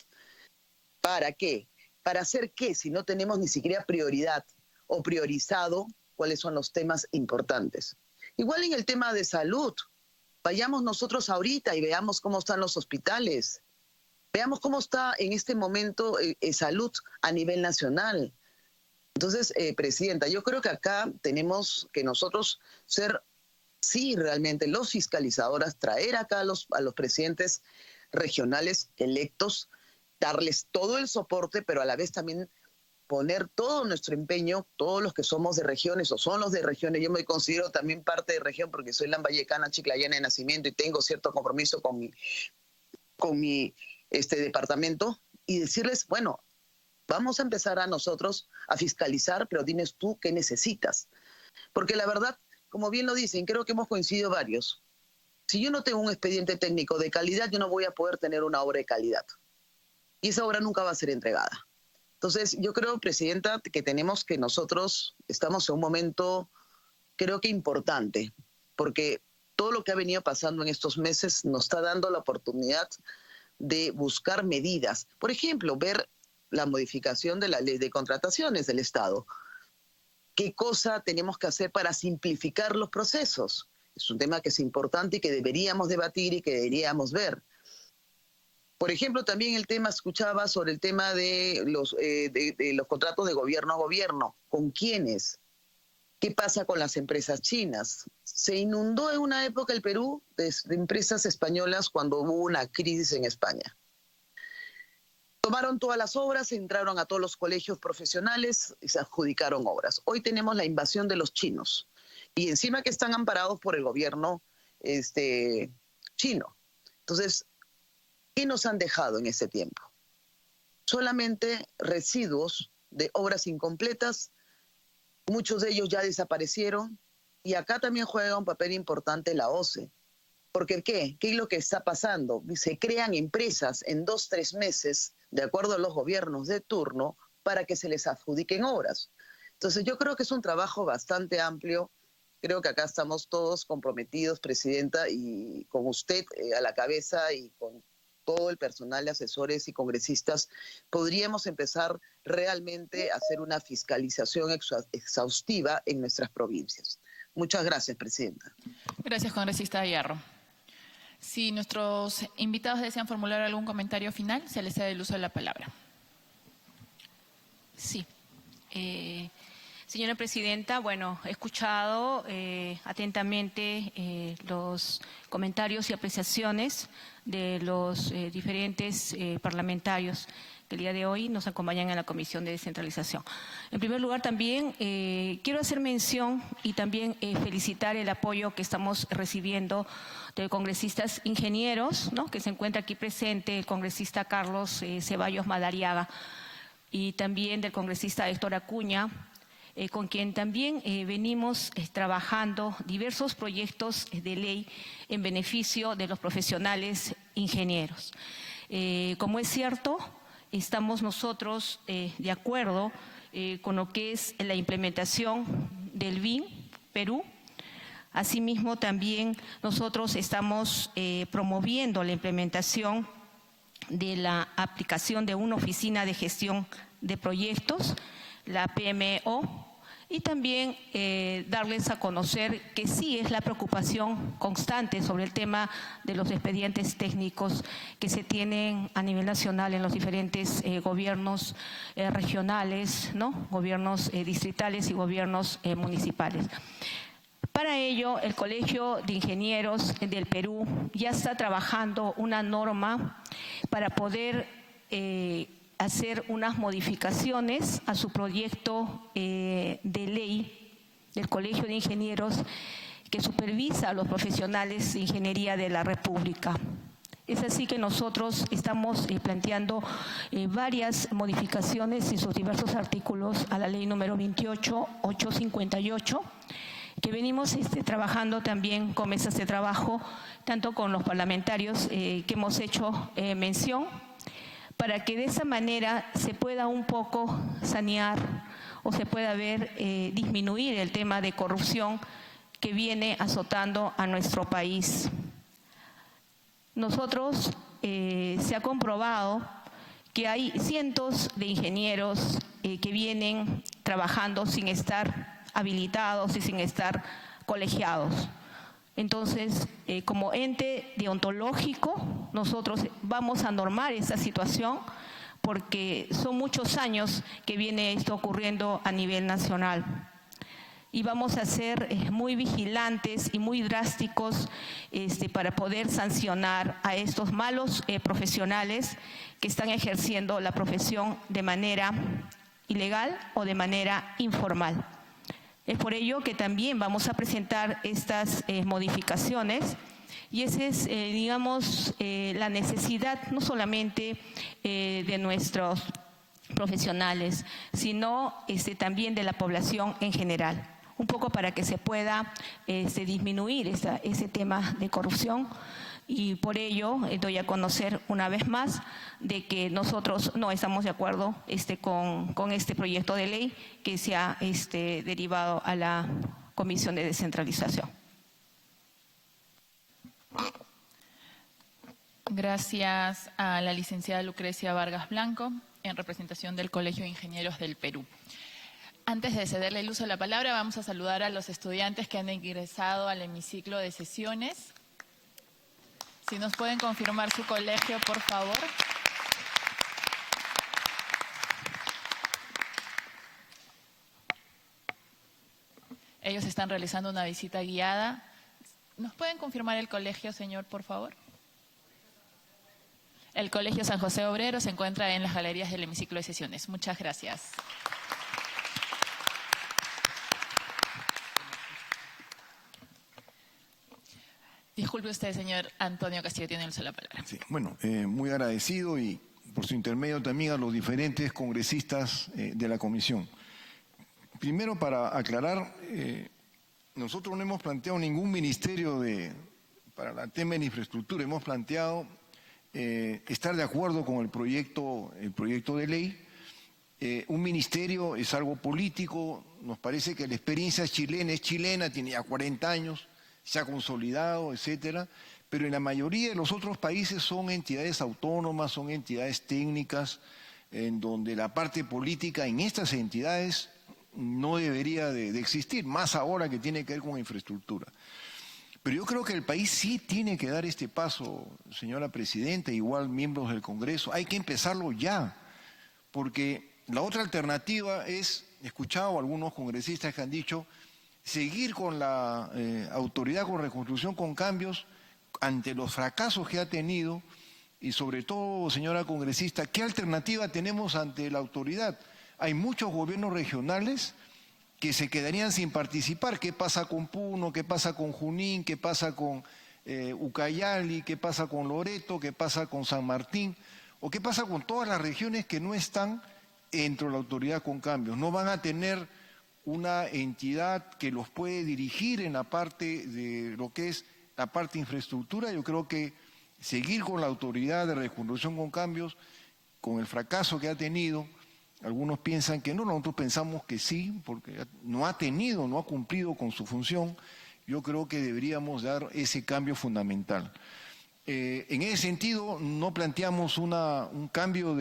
¿Para qué? ¿Para hacer qué? Si no tenemos ni siquiera prioridad o priorizado cuáles son los temas importantes. Igual en el tema de salud. Vayamos nosotros ahorita y veamos cómo están los hospitales. Veamos cómo está en este momento salud a nivel nacional. Entonces, Presidenta, yo creo que acá tenemos que nosotros ser, sí, realmente los fiscalizadores, traer acá a los presidentes regionales electos, darles todo el soporte, pero a la vez también poner todo nuestro empeño, todos los que somos de regiones o son los de regiones. Yo me considero también parte de región porque soy lambayecana, chiclayana de nacimiento y tengo cierto compromiso con mi departamento, y decirles, bueno, vamos a empezar a nosotros a fiscalizar, pero dines tú qué necesitas. Porque la verdad, como bien lo dicen, creo que hemos coincidido varios. Si yo no tengo un expediente técnico de calidad, yo no voy a poder tener una obra de calidad. Y esa obra nunca va a ser entregada. Entonces, yo creo, Presidenta, que tenemos que nosotros estamos en un momento, creo que importante, porque todo lo que ha venido pasando en estos meses nos está dando la oportunidad de buscar medidas. Por ejemplo, ver la modificación de la ley de contrataciones del Estado. ¿Qué cosa tenemos que hacer para simplificar los procesos? Es un tema que es importante y que deberíamos debatir y que deberíamos ver. Por ejemplo, también escuchaba sobre el tema de los contratos de gobierno a gobierno. ¿Con quiénes? ¿Qué pasa con las empresas chinas? Se inundó en una época el Perú de empresas españolas cuando hubo una crisis en España. Tomaron todas las obras, entraron a todos los colegios profesionales y se adjudicaron obras. Hoy tenemos la invasión de los chinos y encima que están amparados por el gobierno chino. Entonces, ¿qué nos han dejado en ese tiempo? Solamente residuos de obras incompletas, muchos de ellos ya desaparecieron, y acá también juega un papel importante la OCE. Porque ¿qué? ¿Qué es lo que está pasando? Se crean empresas en 2 o 3 meses, de acuerdo a los gobiernos de turno, para que se les adjudiquen obras. Entonces yo creo que es un trabajo bastante amplio. Creo que acá estamos todos comprometidos, Presidenta, y con usted a la cabeza y con todo el personal de asesores y congresistas, podríamos empezar realmente a hacer una fiscalización exhaustiva en nuestras provincias. Muchas gracias, Presidenta. Gracias, congresista Ayarro. Si nuestros invitados desean formular algún comentario final, se les cede el uso de la palabra. Sí. Señora Presidenta, bueno, he escuchado atentamente los comentarios y apreciaciones de los diferentes parlamentarios que el día de hoy nos acompañan en la Comisión de Descentralización. En primer lugar, también quiero hacer mención y también felicitar el apoyo que estamos recibiendo de congresistas ingenieros, ¿no?, que se encuentra aquí presente el congresista Carlos Ceballos Madariaga y también del congresista Héctor Acuña, con quien también venimos trabajando diversos proyectos de ley en beneficio de los profesionales ingenieros. Como es cierto, estamos nosotros de acuerdo con lo que es la implementación del BIM Perú. Asimismo, también nosotros estamos promoviendo la implementación de la aplicación de una oficina de gestión de proyectos, la PMO, y también darles a conocer que sí es la preocupación constante sobre el tema de los expedientes técnicos que se tienen a nivel nacional en los diferentes gobiernos regionales, ¿no?, gobiernos distritales y gobiernos municipales. Para ello, el Colegio de Ingenieros del Perú ya está trabajando una norma para poder hacer unas modificaciones a su proyecto de ley del Colegio de Ingenieros que supervisa a los profesionales de ingeniería de la República. Es así que nosotros estamos planteando varias modificaciones en sus diversos artículos a la ley número 28.858, que venimos trabajando también con mesas de trabajo, tanto con los parlamentarios que hemos hecho mención, para que de esa manera se pueda un poco sanear o se pueda disminuir el tema de corrupción que viene azotando a nuestro país. Nosotros se ha comprobado que hay cientos de ingenieros que vienen trabajando sin estar habilitados y sin estar colegiados. Entonces, como ente deontológico, nosotros vamos a normar esa situación porque son muchos años que viene esto ocurriendo a nivel nacional. Y vamos a ser muy vigilantes y muy drásticos para poder sancionar a estos malos profesionales que están ejerciendo la profesión de manera ilegal o de manera informal. Es por ello que también vamos a presentar estas modificaciones y esa es, digamos, la necesidad no solamente de nuestros profesionales, sino también de la población en general, un poco para que se pueda disminuir ese tema de corrupción. Y por ello doy a conocer una vez más de que nosotros no estamos de acuerdo con este proyecto de ley que se ha derivado a la Comisión de Descentralización. Gracias a la licenciada Lucrecia Vargas Blanco, en representación del Colegio de Ingenieros del Perú. Antes de cederle el uso de la palabra, vamos a saludar a los estudiantes que han ingresado al hemiciclo de sesiones. Si nos pueden confirmar su colegio, por favor. Ellos están realizando una visita guiada. ¿Nos pueden confirmar el colegio, señor, por favor? El Colegio San José Obrero se encuentra en las galerías del hemiciclo de sesiones. Muchas gracias. Disculpe usted, señor Antonio Castillo, tiene el uso de la palabra. Sí, bueno, muy agradecido y por su intermedio también a los diferentes congresistas de la comisión. Primero, para aclarar, nosotros no hemos planteado ningún ministerio para el tema de infraestructura, hemos planteado estar de acuerdo con el proyecto de ley. Un ministerio es algo político, nos parece que la experiencia chilena es chilena, tiene ya 40 años, se ha consolidado, etcétera, pero en la mayoría de los otros países son entidades autónomas, son entidades técnicas, en donde la parte política en estas entidades no debería de existir, más ahora que tiene que ver con infraestructura. Pero yo creo que el país sí tiene que dar este paso, señora Presidenta, igual miembros del Congreso, hay que empezarlo ya, porque la otra alternativa es escuchado a algunos congresistas que han dicho seguir con la autoridad con reconstrucción con cambios ante los fracasos que ha tenido y sobre todo, señora congresista, ¿qué alternativa tenemos ante la autoridad? Hay muchos gobiernos regionales que se quedarían sin participar. ¿Qué pasa con Puno? ¿Qué pasa con Junín? ¿Qué pasa con Ucayali? ¿Qué pasa con Loreto? ¿Qué pasa con San Martín? ¿O qué pasa con todas las regiones que no están dentro de la autoridad con cambios? No van a tener una entidad que los puede dirigir en la parte de lo que es la parte de infraestructura. Yo creo que seguir con la autoridad de reconstrucción con cambios, con el fracaso que ha tenido, algunos piensan que no, nosotros pensamos que sí, porque no ha tenido, no ha cumplido con su función. Yo creo que deberíamos dar ese cambio fundamental. En ese sentido, no planteamos un cambio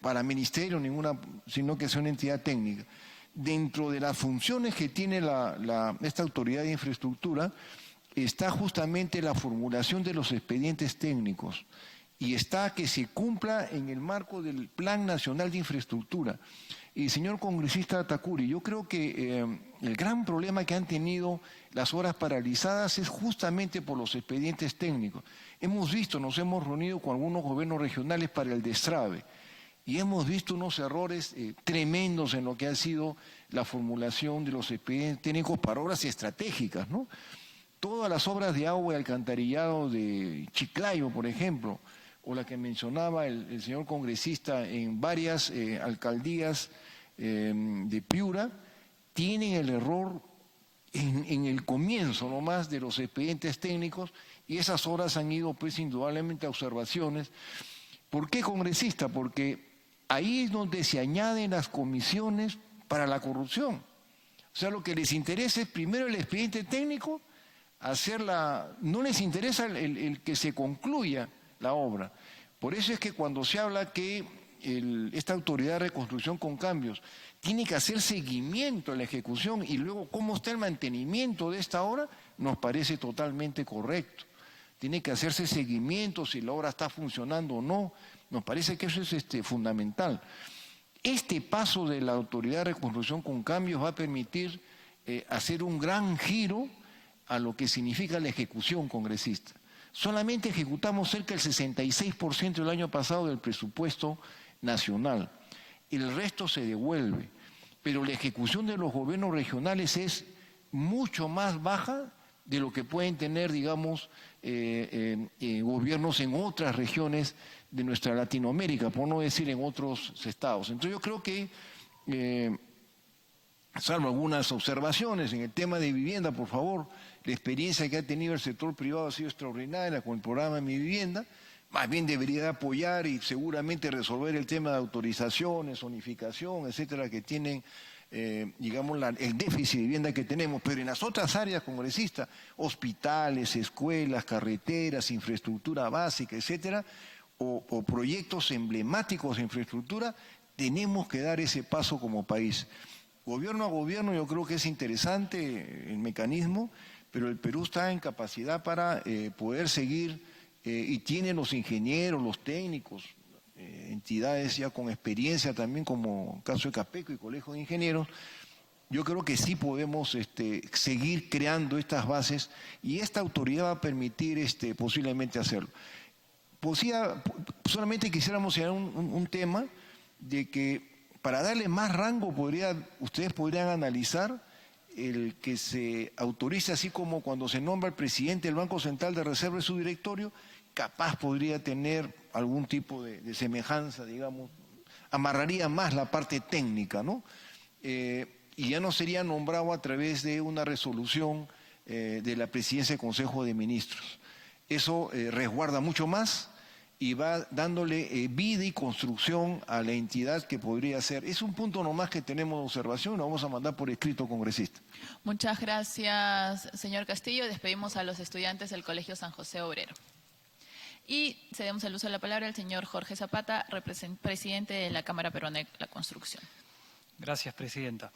para ministerio, sino que sea una entidad técnica. Dentro de las funciones que tiene esta autoridad de infraestructura, está justamente la formulación de los expedientes técnicos y está que se cumpla en el marco del Plan Nacional de Infraestructura. Y señor congresista Takuri, yo creo que el gran problema que han tenido las obras paralizadas es justamente por los expedientes técnicos. Nos hemos reunido con algunos gobiernos regionales para el destrave y hemos visto unos errores tremendos en lo que ha sido la formulación de los expedientes técnicos para obras estratégicas, ¿no? Todas las obras de agua y alcantarillado de Chiclayo, por ejemplo, o la que mencionaba el señor congresista en varias alcaldías de Piura, tienen el error en el comienzo nomás de los expedientes técnicos y esas obras han ido pues indudablemente a observaciones. ¿Por qué, congresista? Porque ahí es donde se añaden las comisiones para la corrupción. O sea, lo que les interesa es primero el expediente técnico, no les interesa el que se concluya la obra. Por eso es que cuando se habla que esta autoridad de reconstrucción con cambios tiene que hacer seguimiento a la ejecución y luego cómo está el mantenimiento de esta obra, nos parece totalmente correcto. Tiene que hacerse seguimiento si la obra está funcionando o no. Nos parece que eso es fundamental. Este paso de la autoridad de reconstrucción con cambios va a permitir hacer un gran giro a lo que significa la ejecución, congresista. Solamente ejecutamos cerca del 66% el año pasado del presupuesto nacional. El resto se devuelve. Pero la ejecución de los gobiernos regionales es mucho más baja de lo que pueden tener, digamos, gobiernos en otras regiones de nuestra Latinoamérica, por no decir en otros estados. Entonces yo creo que, salvo algunas observaciones en el tema de vivienda, por favor, la experiencia que ha tenido el sector privado ha sido extraordinaria con el programa Mi Vivienda. Más bien debería apoyar y seguramente resolver el tema de autorizaciones, zonificación, etcétera, que tienen, digamos, el déficit de vivienda que tenemos. Pero en las otras áreas, congresista, hospitales, escuelas, carreteras, infraestructura básica, etcétera, o proyectos emblemáticos de infraestructura, tenemos que dar ese paso como país. Gobierno a gobierno yo creo que es interesante el mecanismo, pero el Perú está en capacidad para poder seguir y tiene los ingenieros, los técnicos, entidades ya con experiencia también como el caso de Capeco y Colegio de Ingenieros. Yo creo que sí podemos seguir creando estas bases y esta autoridad va a permitir posiblemente hacerlo. Solamente quisiéramos llegar a un tema de que para darle más rango ustedes podrían analizar el que se autorice, así como cuando se nombra el presidente del Banco Central de Reserva de su directorio, capaz podría tener algún tipo de semejanza, digamos, amarraría más la parte técnica, ¿no? Y ya no sería nombrado a través de una resolución de la presidencia del Consejo de Ministros. Eso resguarda mucho más y va dándole vida y construcción a la entidad que podría ser. Es un punto nomás que tenemos de observación, lo vamos a mandar por escrito, congresista. Muchas gracias, señor Castillo. Despedimos a los estudiantes del Colegio San José Obrero. Y cedemos el uso de la palabra al señor Jorge Zapata, presidente de la Cámara Peruana de la Construcción. Gracias, presidenta.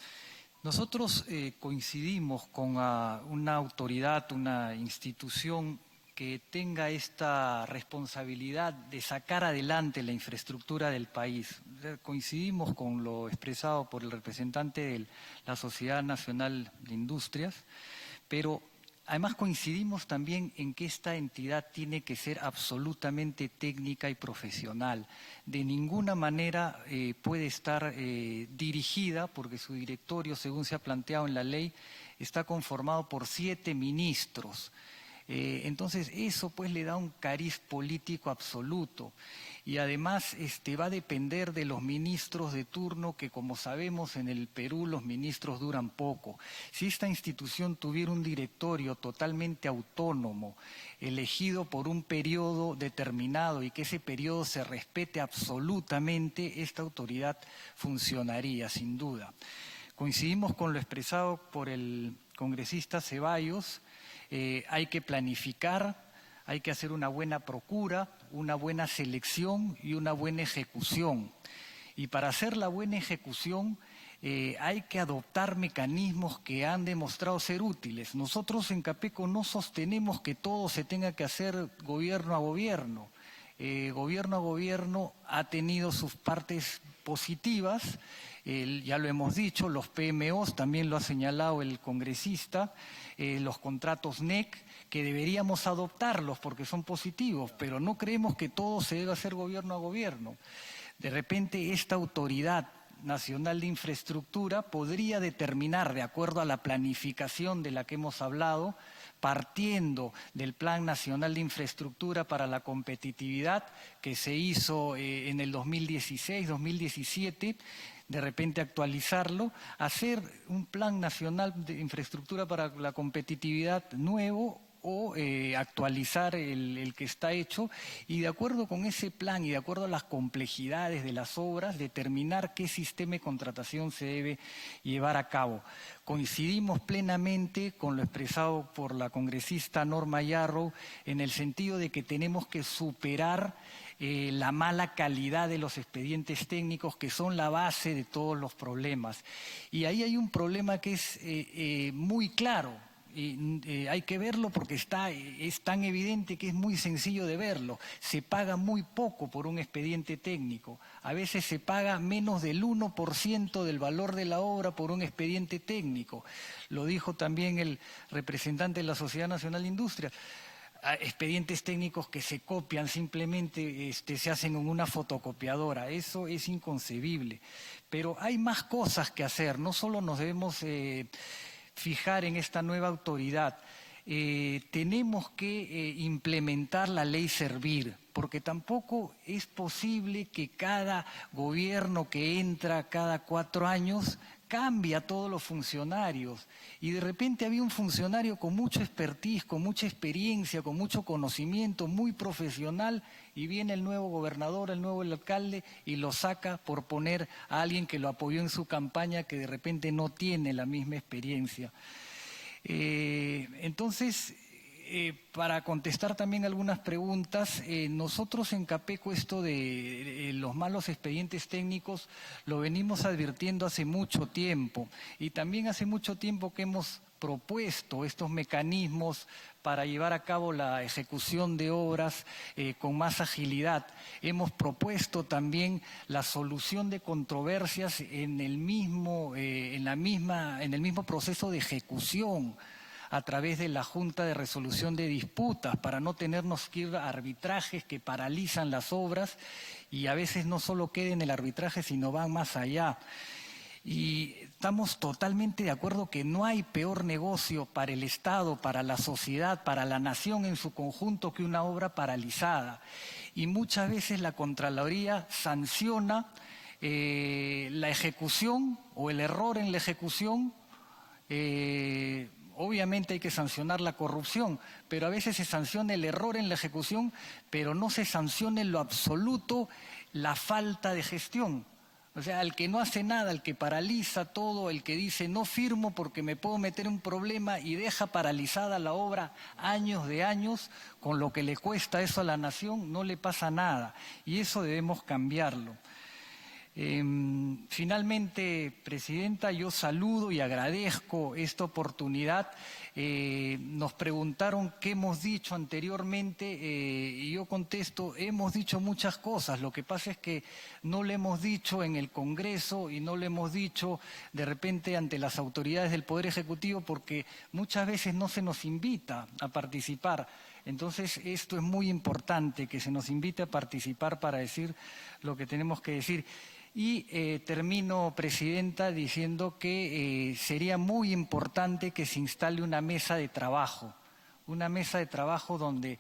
Nosotros coincidimos con una autoridad, una institución que tenga esta responsabilidad de sacar adelante la infraestructura del país. Coincidimos con lo expresado por el representante de la Sociedad Nacional de Industrias, pero además coincidimos también en que esta entidad tiene que ser absolutamente técnica y profesional. De ninguna manera puede estar dirigida, porque su directorio, según se ha planteado en la ley, está conformado por 7 ministros. Entonces eso pues le da un cariz político absoluto y además va a depender de los ministros de turno, que como sabemos en el Perú los ministros duran poco. Si esta institución tuviera un directorio totalmente autónomo, elegido por un periodo determinado y que ese periodo se respete absolutamente, esta autoridad funcionaría sin duda. Coincidimos con lo expresado por el congresista Ceballos. Hay que planificar, hay que hacer una buena procura, una buena selección y una buena ejecución. Y para hacer la buena ejecución hay que adoptar mecanismos que han demostrado ser útiles. Nosotros en Capeco no sostenemos que todo se tenga que hacer gobierno a gobierno. Gobierno a gobierno ha tenido sus partes positivas, ya lo hemos dicho, los PMOs, también lo ha señalado el congresista, los contratos NEC, que deberíamos adoptarlos porque son positivos, pero no creemos que todo se deba hacer gobierno a gobierno. De repente esta autoridad nacional de infraestructura podría determinar, de acuerdo a la planificación de la que hemos hablado, partiendo del Plan Nacional de Infraestructura para la Competitividad que se hizo en el 2016-2017, de repente actualizarlo, hacer un Plan Nacional de Infraestructura para la Competitividad nuevo o actualizar el que está hecho y de acuerdo con ese plan y de acuerdo a las complejidades de las obras, determinar qué sistema de contratación se debe llevar a cabo. Coincidimos plenamente con lo expresado por la congresista Norma Yarrow en el sentido de que tenemos que superar la mala calidad de los expedientes técnicos que son la base de todos los problemas. Y ahí hay un problema que es muy claro. Hay que verlo porque es tan evidente que es muy sencillo de verlo. Se paga muy poco por un expediente técnico. A veces se paga menos del 1% del valor de la obra por un expediente técnico. Lo dijo también el representante de la Sociedad Nacional de Industrias. Expedientes técnicos que se copian simplemente, se hacen en una fotocopiadora. Eso es inconcebible. Pero hay más cosas que hacer. No solo nos debemos fijar en esta nueva autoridad. Tenemos que implementar la ley Servir, porque tampoco es posible que cada gobierno que entra cada 4 años cambie a todos los funcionarios. Y de repente había un funcionario con mucho expertise, con mucha experiencia, con mucho conocimiento, muy profesional, y viene el nuevo gobernador, el nuevo alcalde, y lo saca por poner a alguien que lo apoyó en su campaña, que de repente no tiene la misma experiencia. Entonces, para contestar también algunas preguntas, nosotros en Capeco esto de los malos expedientes técnicos lo venimos advirtiendo hace mucho tiempo y también hace mucho tiempo que hemos propuesto estos mecanismos para llevar a cabo la ejecución de obras con más agilidad. Hemos propuesto también la solución de controversias en el mismo proceso de ejecución, a través de la Junta de Resolución de Disputas, para no tenernos que ir a arbitrajes que paralizan las obras y a veces no solo queda en el arbitraje, sino van más allá. Y estamos totalmente de acuerdo que no hay peor negocio para el Estado, para la sociedad, para la nación en su conjunto que una obra paralizada. Y muchas veces la Contraloría sanciona la ejecución o el error en la ejecución. Obviamente hay que sancionar la corrupción, pero a veces se sanciona el error en la ejecución, pero no se sanciona en lo absoluto la falta de gestión. O sea, el que no hace nada, el que paraliza todo, el que dice no firmo porque me puedo meter en un problema y deja paralizada la obra años de años, con lo que le cuesta eso a la nación, no le pasa nada. Y eso debemos cambiarlo. Finalmente, Presidenta, yo saludo y agradezco esta oportunidad. Nos preguntaron qué hemos dicho anteriormente y yo contesto, hemos dicho muchas cosas. Lo que pasa es que no lo hemos dicho en el Congreso y no lo hemos dicho de repente ante las autoridades del Poder Ejecutivo porque muchas veces no se nos invita a participar. Entonces, esto es muy importante, que se nos invite a participar para decir lo que tenemos que decir. Y termino, Presidenta, diciendo que sería muy importante que se instale una mesa de trabajo donde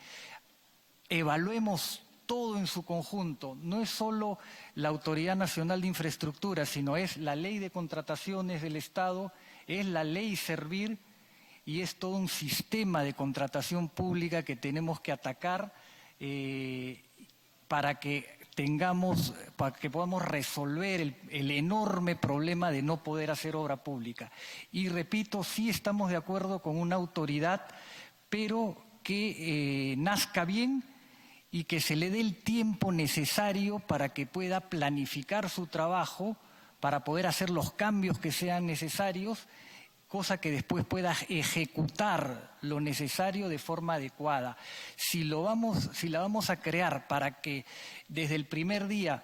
evaluemos todo en su conjunto. No es solo la Autoridad Nacional de Infraestructura, sino es la Ley de Contrataciones del Estado, es la Ley Servir y es todo un sistema de contratación pública que tenemos que atacar para que podamos resolver el enorme problema de no poder hacer obra pública. Y repito, sí estamos de acuerdo con una autoridad, pero que nazca bien y que se le dé el tiempo necesario para que pueda planificar su trabajo, para poder hacer los cambios que sean necesarios, cosa que después pueda ejecutar lo necesario de forma adecuada. Si la vamos a crear para que desde el primer día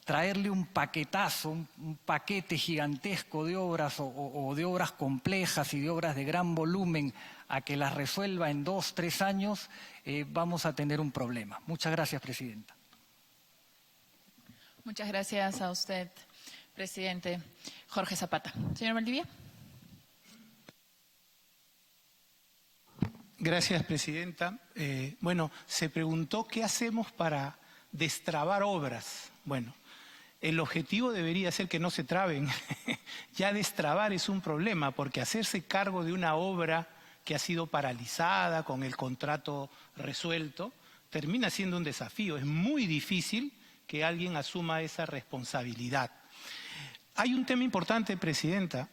traerle un paquetazo, un paquete gigantesco de obras o de obras complejas y de obras de gran volumen a que las resuelva en 2 o 3 años, vamos a tener un problema. Muchas gracias, Presidenta. Muchas gracias a usted, presidente Jorge Zapata. Señor Valdivia. Gracias, Presidenta. Bueno, se preguntó qué hacemos para destrabar obras. Bueno, el objetivo debería ser que no se traben. Ya destrabar es un problema, porque hacerse cargo de una obra que ha sido paralizada, con el contrato resuelto, termina siendo un desafío. Es muy difícil que alguien asuma esa responsabilidad. Hay un tema importante, Presidenta.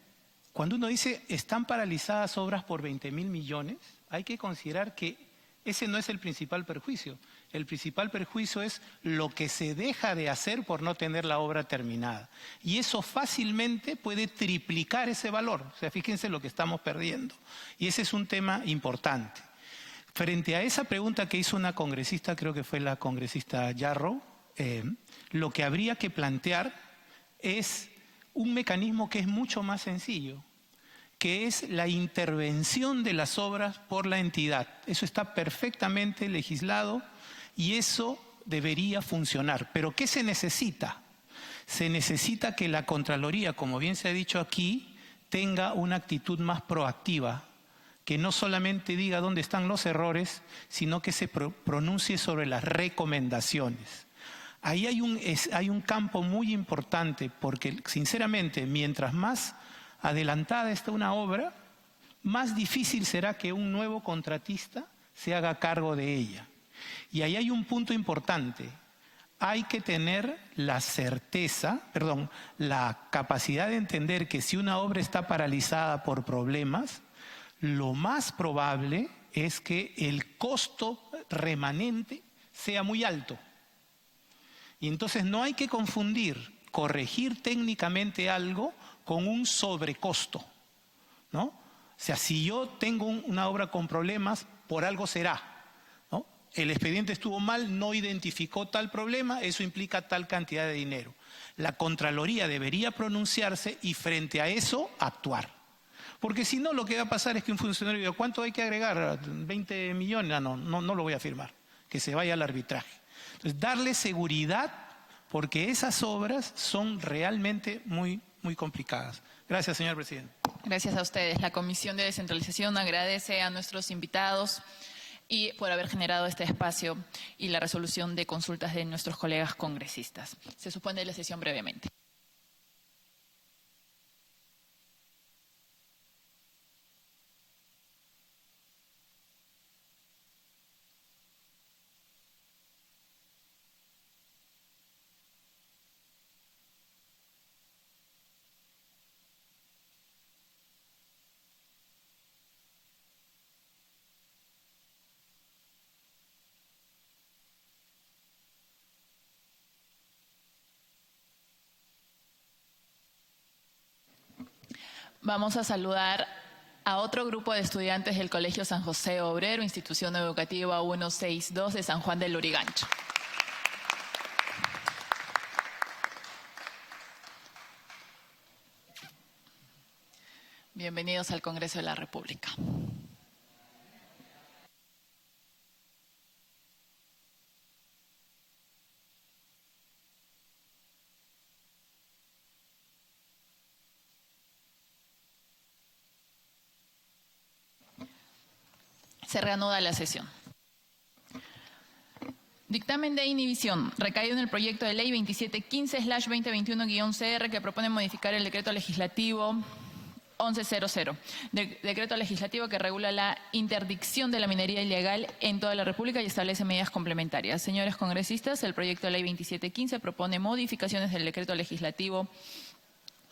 Cuando uno dice están paralizadas obras por 20.000 millones, hay que considerar que ese no es el principal perjuicio. El principal perjuicio es lo que se deja de hacer por no tener la obra terminada. Y eso fácilmente puede triplicar ese valor. O sea, fíjense lo que estamos perdiendo. Y ese es un tema importante. Frente a esa pregunta que hizo una congresista, creo que fue la congresista Yarrow, lo que habría que plantear es un mecanismo que es mucho más sencillo, que es la intervención de las obras por la entidad. Eso está perfectamente legislado y eso debería funcionar. ¿Pero qué se necesita? Se necesita que la Contraloría, como bien se ha dicho aquí, tenga una actitud más proactiva, que no solamente diga dónde están los errores, sino que se pronuncie sobre las recomendaciones. Ahí hay un campo muy importante, porque sinceramente, mientras más adelantada está una obra, más difícil será que un nuevo contratista se haga cargo de ella. Y ahí hay un punto importante. Hay que tener la capacidad de entender que si una obra está paralizada por problemas, lo más probable es que el costo remanente sea muy alto. Y entonces no hay que confundir corregir técnicamente algo con un sobrecosto, ¿no? O sea, si yo tengo una obra con problemas, por algo será, ¿no? El expediente estuvo mal, no identificó tal problema, eso implica tal cantidad de dinero. La Contraloría debería pronunciarse y frente a eso actuar. Porque si no, lo que va a pasar es que un funcionario diga, ¿cuánto hay que agregar? 20 millones, no lo voy a firmar, que se vaya al arbitraje. Entonces, darle seguridad, porque esas obras son realmente muy complicadas. Gracias, señor presidente. Gracias a ustedes. La Comisión de Descentralización agradece a nuestros invitados y por haber generado este espacio y la resolución de consultas de nuestros colegas congresistas. Se suspende la sesión brevemente. Vamos a saludar a otro grupo de estudiantes del Colegio San José Obrero, Institución Educativa 162 de San Juan del Lurigancho. Bienvenidos al Congreso de la República. Se reanuda la sesión. Dictamen de inhibición recaído en el proyecto de ley 2715/2021-CR que propone modificar el decreto legislativo 1100, decreto legislativo que regula la interdicción de la minería ilegal en toda la República y establece medidas complementarias. Señores congresistas, el proyecto de ley 2715 propone modificaciones del decreto legislativo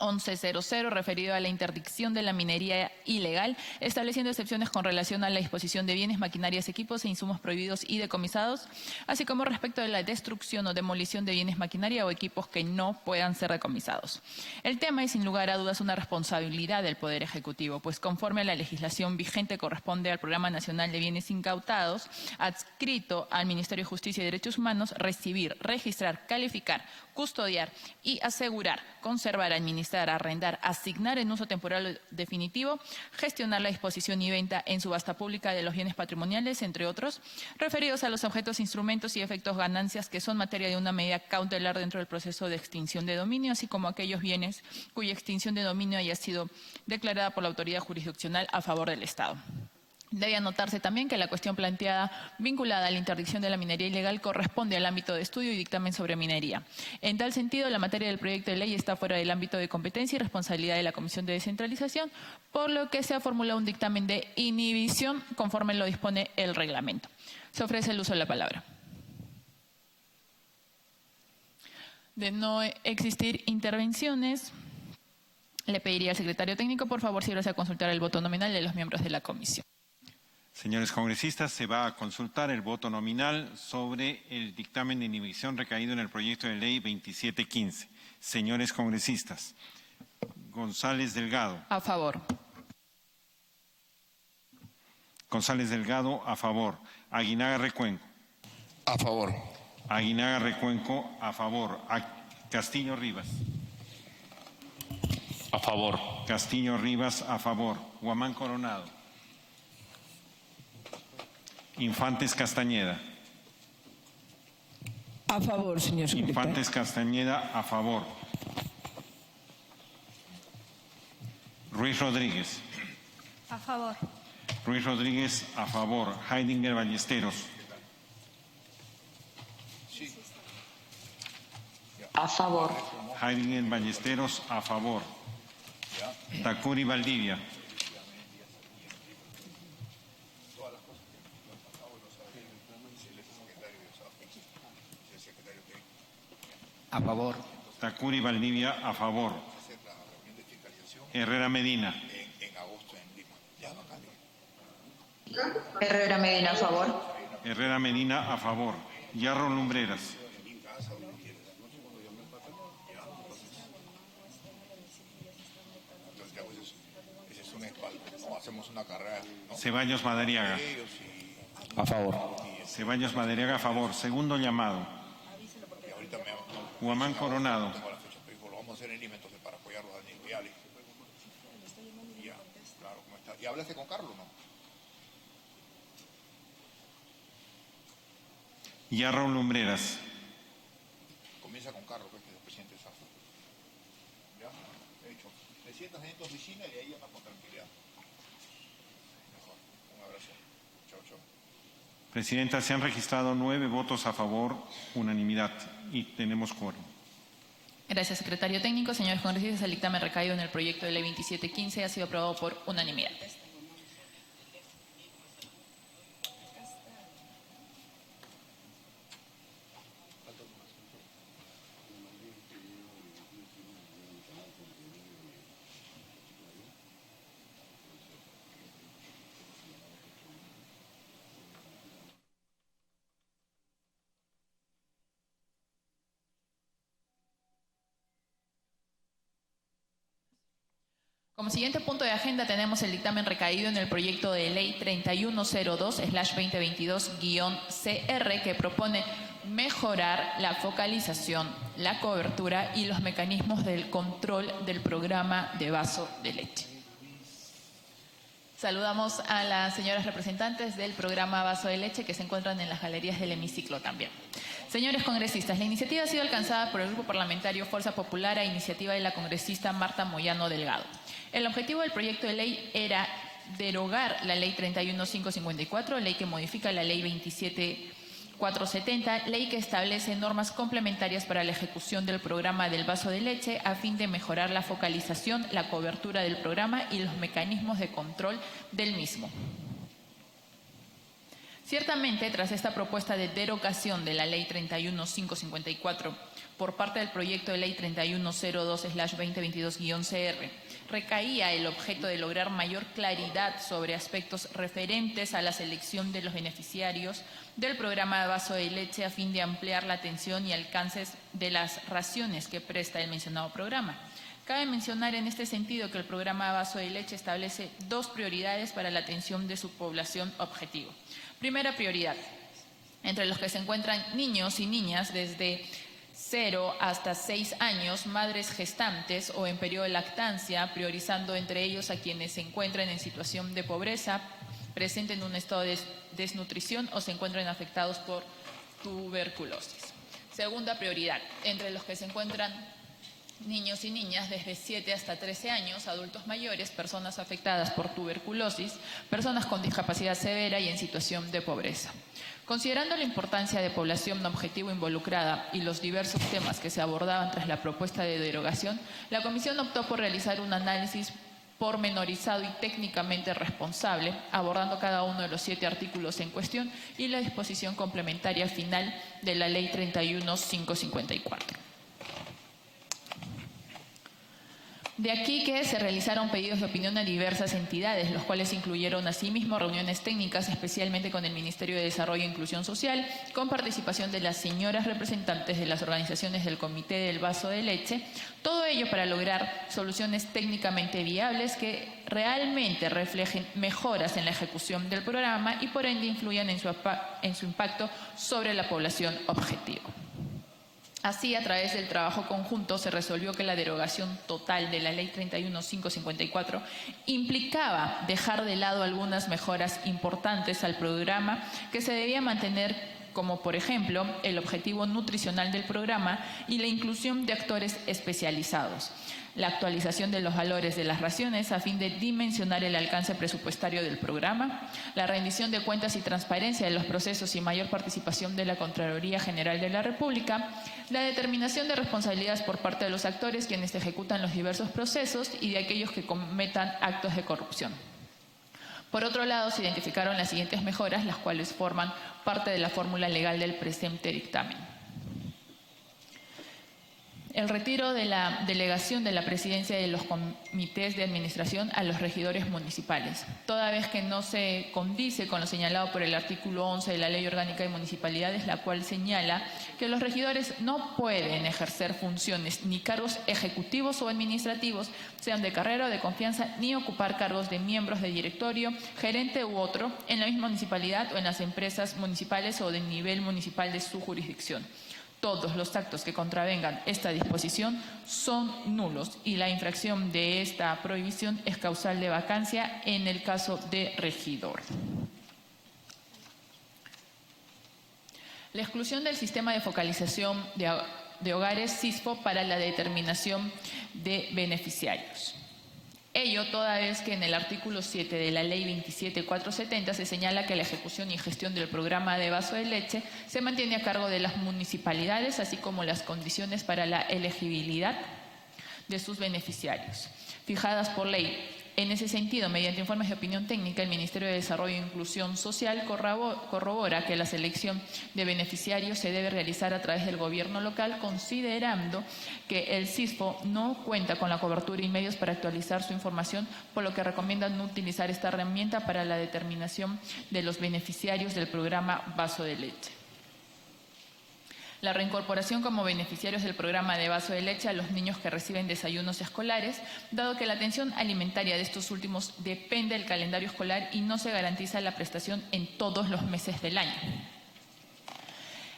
1100 referido a la interdicción de la minería ilegal, estableciendo excepciones con relación a la disposición de bienes, maquinarias, equipos e insumos prohibidos y decomisados, así como respecto de la destrucción o demolición de bienes, maquinaria o equipos que no puedan ser decomisados. El tema es sin lugar a dudas una responsabilidad del Poder Ejecutivo, pues conforme a la legislación vigente corresponde al Programa Nacional de Bienes Incautados, adscrito al Ministerio de Justicia y Derechos Humanos, recibir, registrar, calificar, custodiar y asegurar, conservar, administrar, arrendar, asignar en uso temporal definitivo, gestionar la disposición y venta en subasta pública de los bienes patrimoniales, entre otros, referidos a los objetos, instrumentos y efectos ganancias que son materia de una medida cautelar dentro del proceso de extinción de dominio, así como aquellos bienes cuya extinción de dominio haya sido declarada por la autoridad jurisdiccional a favor del Estado. Debe anotarse también que la cuestión planteada vinculada a la interdicción de la minería ilegal corresponde al ámbito de estudio y dictamen sobre minería. En tal sentido, la materia del proyecto de ley está fuera del ámbito de competencia y responsabilidad de la Comisión de Descentralización, por lo que se ha formulado un dictamen de inhibición conforme lo dispone el reglamento. Se ofrece el uso de la palabra. De no existir intervenciones, le pediría al secretario técnico, por favor, si a consultar el voto nominal de los miembros de la comisión. Señores congresistas, se va a consultar el voto nominal sobre el dictamen de inhibición recaído en el proyecto de ley 2715. Señores congresistas, González Delgado. A favor. González Delgado, a favor. Aguinaga Recuenco. A favor. Aguinaga Recuenco, a favor. Castillo Rivas. A favor. Castillo Rivas, a favor. Guamán Coronado. Infantes Castañeda. A favor, señor secretario. Infantes Castañeda, a favor. Ruiz Rodríguez. A favor. Ruiz Rodríguez, a favor. Heidinger Ballesteros. A favor. Heidinger Ballesteros, a favor. Tacuri Valdivia. A favor. Tacuri Valdivia, a favor. Herrera Medina. Herrera Medina, a favor. Herrera Medina, a favor. Yarro Lumbreras. Ceballos Madariaga. A favor. Ceballos Madariaga, a favor. Segundo llamado. Guamán Coronado. Vamos a hacer en entonces para apoyarlo a Daniel Viale. Ya, claro, ¿cómo está? ¿Y hablaste con Carlos, no? Yarro Lumbreras. Comienza con Carlos, que es el presidente de SAFA. ¿Ya? De hecho, te sientas en tu oficina y ahí llamas con tranquilidad. Mejor. Un abrazo. Chao, chao. Presidenta, se han registrado 9 votos a favor, unanimidad, y tenemos quórum. Gracias, secretario técnico. Señores congresistas, el dictamen recaído en el proyecto de ley 2715 ha sido aprobado por unanimidad. Como siguiente punto de agenda tenemos el dictamen recaído en el proyecto de ley 3102/2022-CR que propone mejorar la focalización, la cobertura y los mecanismos del control del programa de vaso de leche. Saludamos a las señoras representantes del programa Vaso de Leche que se encuentran en las galerías del hemiciclo también. Señores congresistas, la iniciativa ha sido alcanzada por el Grupo Parlamentario Fuerza Popular a iniciativa de la congresista Marta Moyano Delgado. El objetivo del proyecto de ley era derogar la Ley 31.554, ley que modifica la Ley 27.470, ley que establece normas complementarias para la ejecución del programa del vaso de leche a fin de mejorar la focalización, la cobertura del programa y los mecanismos de control del mismo. Ciertamente, tras esta propuesta de derogación de la Ley 31.554 por parte del proyecto de Ley 3102/2022-CR, recaía el objeto de lograr mayor claridad sobre aspectos referentes a la selección de los beneficiarios del programa de vaso de leche a fin de ampliar la atención y alcances de las raciones que presta el mencionado programa. Cabe mencionar en este sentido que el programa de vaso de leche establece dos prioridades para la atención de su población objetivo. Primera prioridad, entre los que se encuentran niños y niñas desde 0 hasta 6 años, madres gestantes o en periodo de lactancia, priorizando entre ellos a quienes se encuentran en situación de pobreza, presenten un estado de desnutrición o se encuentren afectados por tuberculosis. Segunda prioridad, entre los que se encuentran niños y niñas desde 7 hasta 13 años, adultos mayores, personas afectadas por tuberculosis, personas con discapacidad severa y en situación de pobreza. Considerando la importancia de población objetivo involucrada y los diversos temas que se abordaban tras la propuesta de derogación, la Comisión optó por realizar un análisis pormenorizado y técnicamente responsable, abordando cada uno de los 7 artículos en cuestión y la disposición complementaria final de la Ley 31.554. De aquí que se realizaron pedidos de opinión a diversas entidades, los cuales incluyeron asimismo reuniones técnicas, especialmente con el Ministerio de Desarrollo e Inclusión Social, con participación de las señoras representantes de las organizaciones del Comité del Vaso de Leche, todo ello para lograr soluciones técnicamente viables que realmente reflejen mejoras en la ejecución del programa y por ende influyan en su impacto sobre la población objetivo. Así, a través del trabajo conjunto, se resolvió que la derogación total de la Ley 31.554 implicaba dejar de lado algunas mejoras importantes al programa que se debía mantener, como por ejemplo el objetivo nutricional del programa y la inclusión de actores especializados, la actualización de los valores de las raciones a fin de dimensionar el alcance presupuestario del programa, la rendición de cuentas y transparencia de los procesos y mayor participación de la Contraloría General de la República, la determinación de responsabilidades por parte de los actores quienes ejecutan los diversos procesos y de aquellos que cometan actos de corrupción. Por otro lado, se identificaron las siguientes mejoras, las cuales forman parte de la fórmula legal del presente dictamen. El retiro de la delegación de la presidencia de los comités de administración a los regidores municipales, toda vez que no se condice con lo señalado por el artículo 11 de la Ley Orgánica de Municipalidades, la cual señala que los regidores no pueden ejercer funciones ni cargos ejecutivos o administrativos, sean de carrera o de confianza, ni ocupar cargos de miembros de directorio, gerente u otro, en la misma municipalidad o en las empresas municipales o del nivel municipal de su jurisdicción. Todos los actos que contravengan esta disposición son nulos y la infracción de esta prohibición es causal de vacancia en el caso de regidor. La exclusión del sistema de focalización de hogares SISFO para la determinación de beneficiarios. Ello toda vez que en el artículo 7 de la Ley 27.470 se señala que la ejecución y gestión del programa de vaso de leche se mantiene a cargo de las municipalidades, así como las condiciones para la elegibilidad de sus beneficiarios, fijadas por ley. En ese sentido, mediante informes de opinión técnica, el Ministerio de Desarrollo e Inclusión Social corrobora que la selección de beneficiarios se debe realizar a través del gobierno local, considerando que el SISFO no cuenta con la cobertura y medios para actualizar su información, por lo que recomiendan no utilizar esta herramienta para la determinación de los beneficiarios del programa Vaso de Leche. La reincorporación como beneficiarios del programa de vaso de leche a los niños que reciben desayunos escolares, dado que la atención alimentaria de estos últimos depende del calendario escolar y no se garantiza la prestación en todos los meses del año.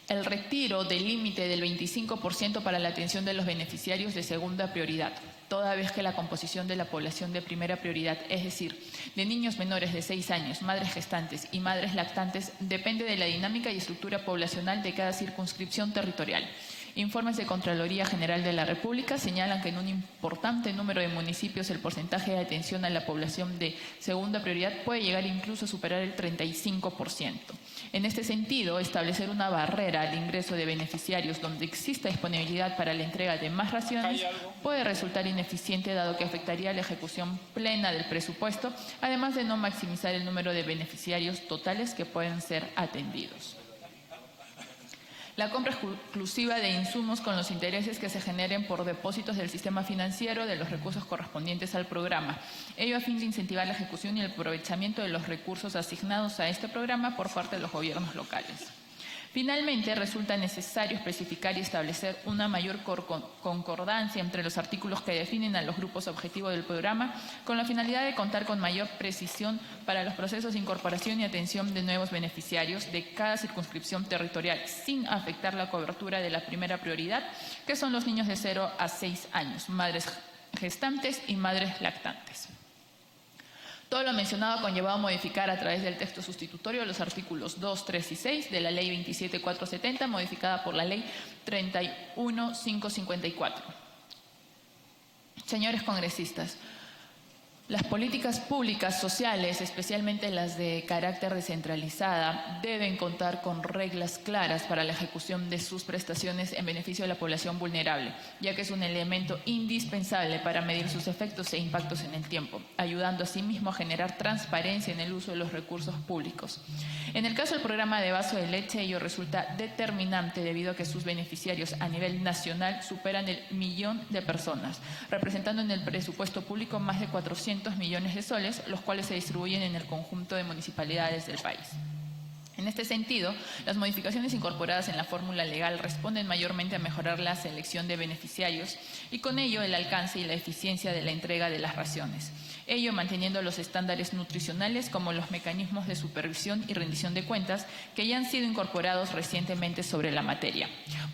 El retiro del límite del 25% para la atención de los beneficiarios de segunda prioridad, toda vez que la composición de la población de primera prioridad, es decir, de niños menores de 6 años, madres gestantes y madres lactantes, depende de la dinámica y estructura poblacional de cada circunscripción territorial. Informes de Contraloría General de la República señalan que en un importante número de municipios el porcentaje de atención a la población de segunda prioridad puede llegar incluso a superar el 35%. En este sentido, establecer una barrera al ingreso de beneficiarios donde exista disponibilidad para la entrega de más raciones puede resultar ineficiente, dado que afectaría la ejecución plena del presupuesto, además de no maximizar el número de beneficiarios totales que pueden ser atendidos. La compra exclusiva de insumos con los intereses que se generen por depósitos del sistema financiero de los recursos correspondientes al programa. Ello a fin de incentivar la ejecución y el aprovechamiento de los recursos asignados a este programa por parte de los gobiernos locales. Finalmente, resulta necesario especificar y establecer una mayor concordancia entre los artículos que definen a los grupos objetivo del programa, con la finalidad de contar con mayor precisión para los procesos de incorporación y atención de nuevos beneficiarios de cada circunscripción territorial, sin afectar la cobertura de la primera prioridad, que son los niños de 0 a 6 años, madres gestantes y madres lactantes. Todo lo mencionado ha conllevado a modificar a través del texto sustitutorio los artículos 2, 3 y 6 de la Ley 27.470, modificada por la Ley 31.554. Señores congresistas, las políticas públicas sociales, especialmente las de carácter descentralizada, deben contar con reglas claras para la ejecución de sus prestaciones en beneficio de la población vulnerable, ya que es un elemento indispensable para medir sus efectos e impactos en el tiempo, ayudando asimismo a generar transparencia en el uso de los recursos públicos. En el caso del programa de vaso de leche, ello resulta determinante debido a que sus beneficiarios a nivel nacional superan el 1.000.000 de personas, representando en el presupuesto público más de 400 millones de soles, los cuales se distribuyen en el conjunto de municipalidades del país. En este sentido, las modificaciones incorporadas en la fórmula legal responden mayormente a mejorar la selección de beneficiarios y con ello el alcance y la eficiencia de la entrega de las raciones. Ello manteniendo los estándares nutricionales como los mecanismos de supervisión y rendición de cuentas que ya han sido incorporados recientemente sobre la materia.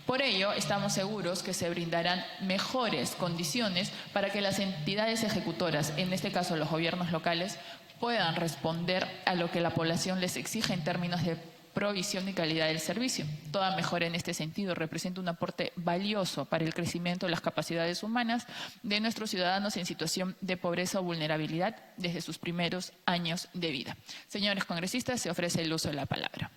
Por ello, estamos seguros que se brindarán mejores condiciones para que las entidades ejecutoras, en este caso los gobiernos locales, puedan responder a lo que la población les exige en términos de provisión y calidad del servicio. Toda mejora en este sentido representa un aporte valioso para el crecimiento de las capacidades humanas de nuestros ciudadanos en situación de pobreza o vulnerabilidad desde sus primeros años de vida. Señores congresistas, se ofrece el uso de la palabra.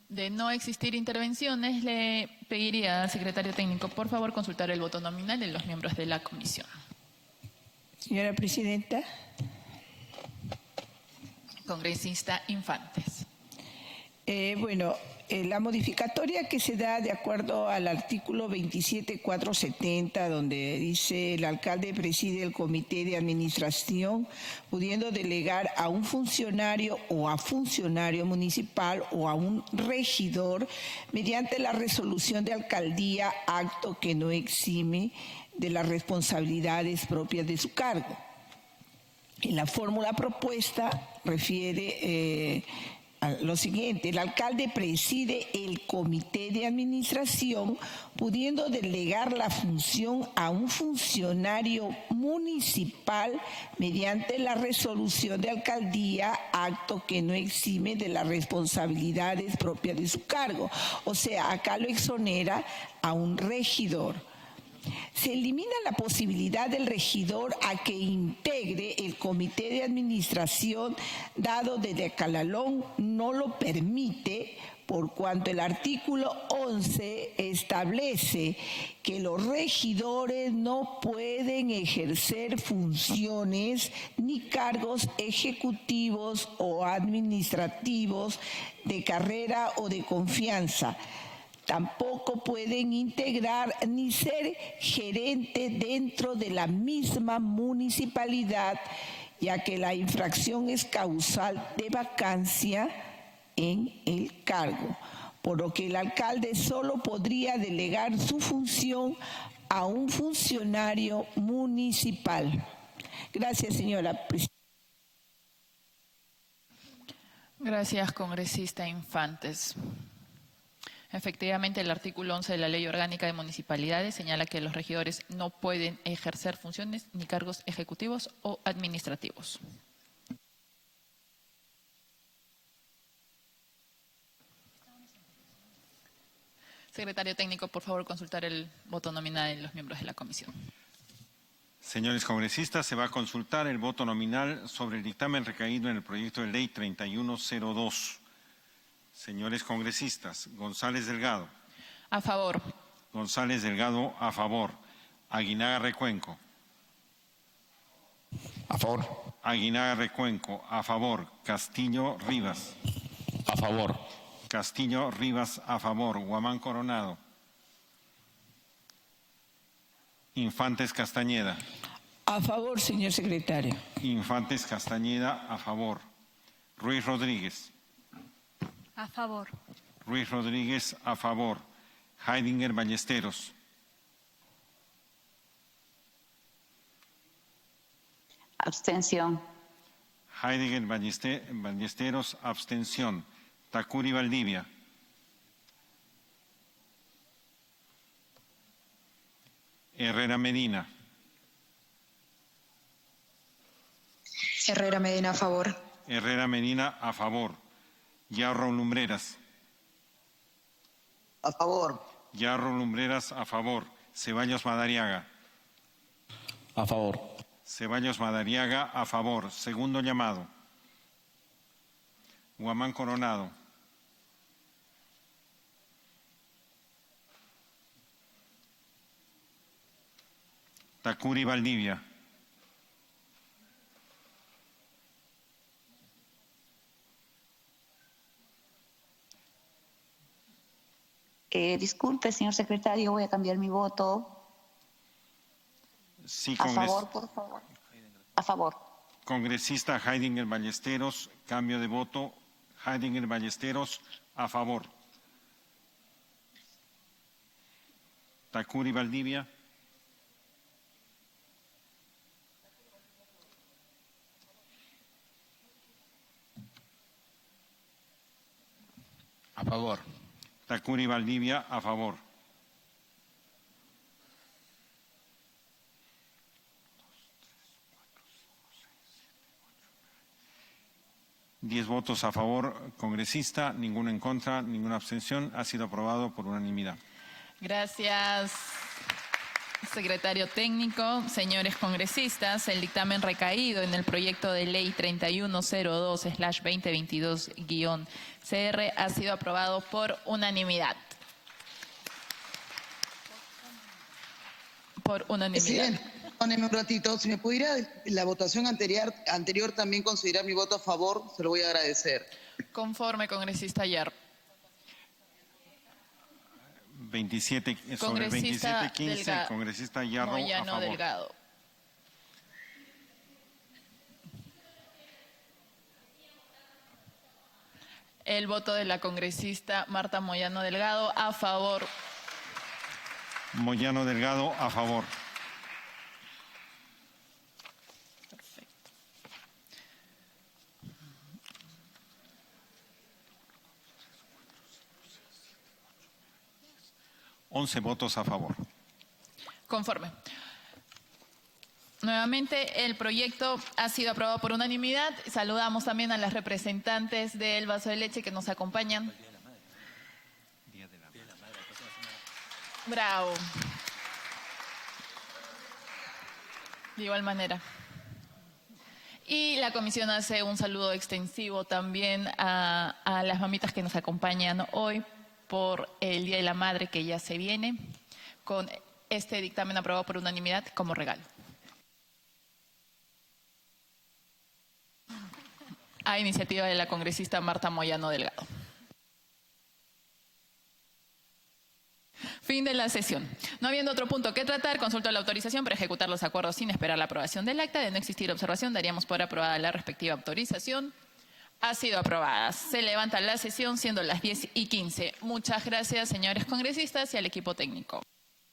De no existir intervenciones, le pediría al secretario técnico, por favor, consultar el voto nominal de los miembros de la comisión. Señora presidenta. Congresista Infantes. La modificatoria que se da de acuerdo al artículo 27.470, donde dice el alcalde preside el comité de administración, pudiendo delegar a un funcionario o a funcionario municipal o a un regidor mediante la resolución de alcaldía, acto que no exime de las responsabilidades propias de su cargo. En la fórmula propuesta refiere a lo siguiente: el alcalde preside el comité de administración, pudiendo delegar la función a un funcionario municipal mediante la resolución de alcaldía, acto que no exime de las responsabilidades propias de su cargo. O sea, acá lo exonera a un regidor. Se elimina la posibilidad del regidor a que integre el comité de administración, dado desde Calalón no lo permite, por cuanto el artículo 11 establece que los regidores no pueden ejercer funciones ni cargos ejecutivos o administrativos de carrera o de confianza. Tampoco pueden integrar ni ser gerente dentro de la misma municipalidad ya que la infracción es causal de vacancia en el cargo, por lo que el alcalde solo podría delegar su función a un funcionario municipal. Gracias, señora presidenta. Gracias, congresista Infantes. Efectivamente, el artículo 11 de la Ley Orgánica de Municipalidades señala que los regidores no pueden ejercer funciones ni cargos ejecutivos o administrativos. Secretario técnico, por favor, consultar el voto nominal de los miembros de la comisión. Señores congresistas, se va a consultar el voto nominal sobre el dictamen recaído en el proyecto de ley 3102. Señores congresistas, González Delgado. A favor. González Delgado, a favor. Aguinaga Recuenco. A favor. Aguinaga Recuenco, a favor. Castillo Rivas. A favor. Castillo Rivas, a favor. Guamán Coronado. Infantes Castañeda. A favor, señor secretario. Infantes Castañeda, a favor. Ruiz Rodríguez. A favor. Ruiz Rodríguez, a favor. Heidinger Ballesteros. Abstención. Heidinger Ballesteros, abstención. Tacuri Valdivia. Herrera Medina. Herrera Medina, a favor. Herrera Medina, a favor. Yarro Lumbreras. A favor. Yarro Lumbreras, a favor. Ceballos Madariaga. A favor. Ceballos Madariaga, a favor. Segundo llamado. Guamán Coronado. Tacuri Valdivia. Disculpe, señor secretario, voy a cambiar mi voto. Sí, A favor, por favor. A favor. Congresista Heidinger Ballesteros, cambio de voto. Heidinger Ballesteros, a favor. Tacuri Valdivia. A favor. Tacuri Valdivia, a favor. Diez votos a favor, congresista, ninguno en contra, ninguna abstención. Ha sido aprobado por unanimidad. Gracias, secretario técnico. Señores congresistas, el dictamen recaído en el proyecto de ley 3102/2022-CR ha sido aprobado por unanimidad. Por unanimidad. Presidente, perdóneme un ratito. Si me pudiera la votación anterior también considerar mi voto a favor, se lo voy a agradecer. Conforme, congresista Yarro. 27, sobre Congresista 2715, congresista Yarro, a Moyano favor. Delgado. El voto de la congresista Marta Moyano Delgado, a favor. Moyano Delgado, a favor. Perfecto. 11 votos a favor. Conforme. Nuevamente, el proyecto ha sido aprobado por unanimidad. Saludamos también a las representantes del Vaso de Leche que nos acompañan. Bravo. De igual manera. Y la comisión hace un saludo extensivo también a las mamitas que nos acompañan hoy por el Día de la Madre que ya se viene, con este dictamen aprobado por unanimidad como regalo. A iniciativa de la congresista Marta Moyano Delgado. Fin de la sesión. No habiendo otro punto que tratar, consulto la autorización para ejecutar los acuerdos sin esperar la aprobación del acta. De no existir observación, daríamos por aprobada la respectiva autorización. Ha sido aprobada. Se levanta la sesión siendo las 10:15. Muchas gracias, señores congresistas y al equipo técnico.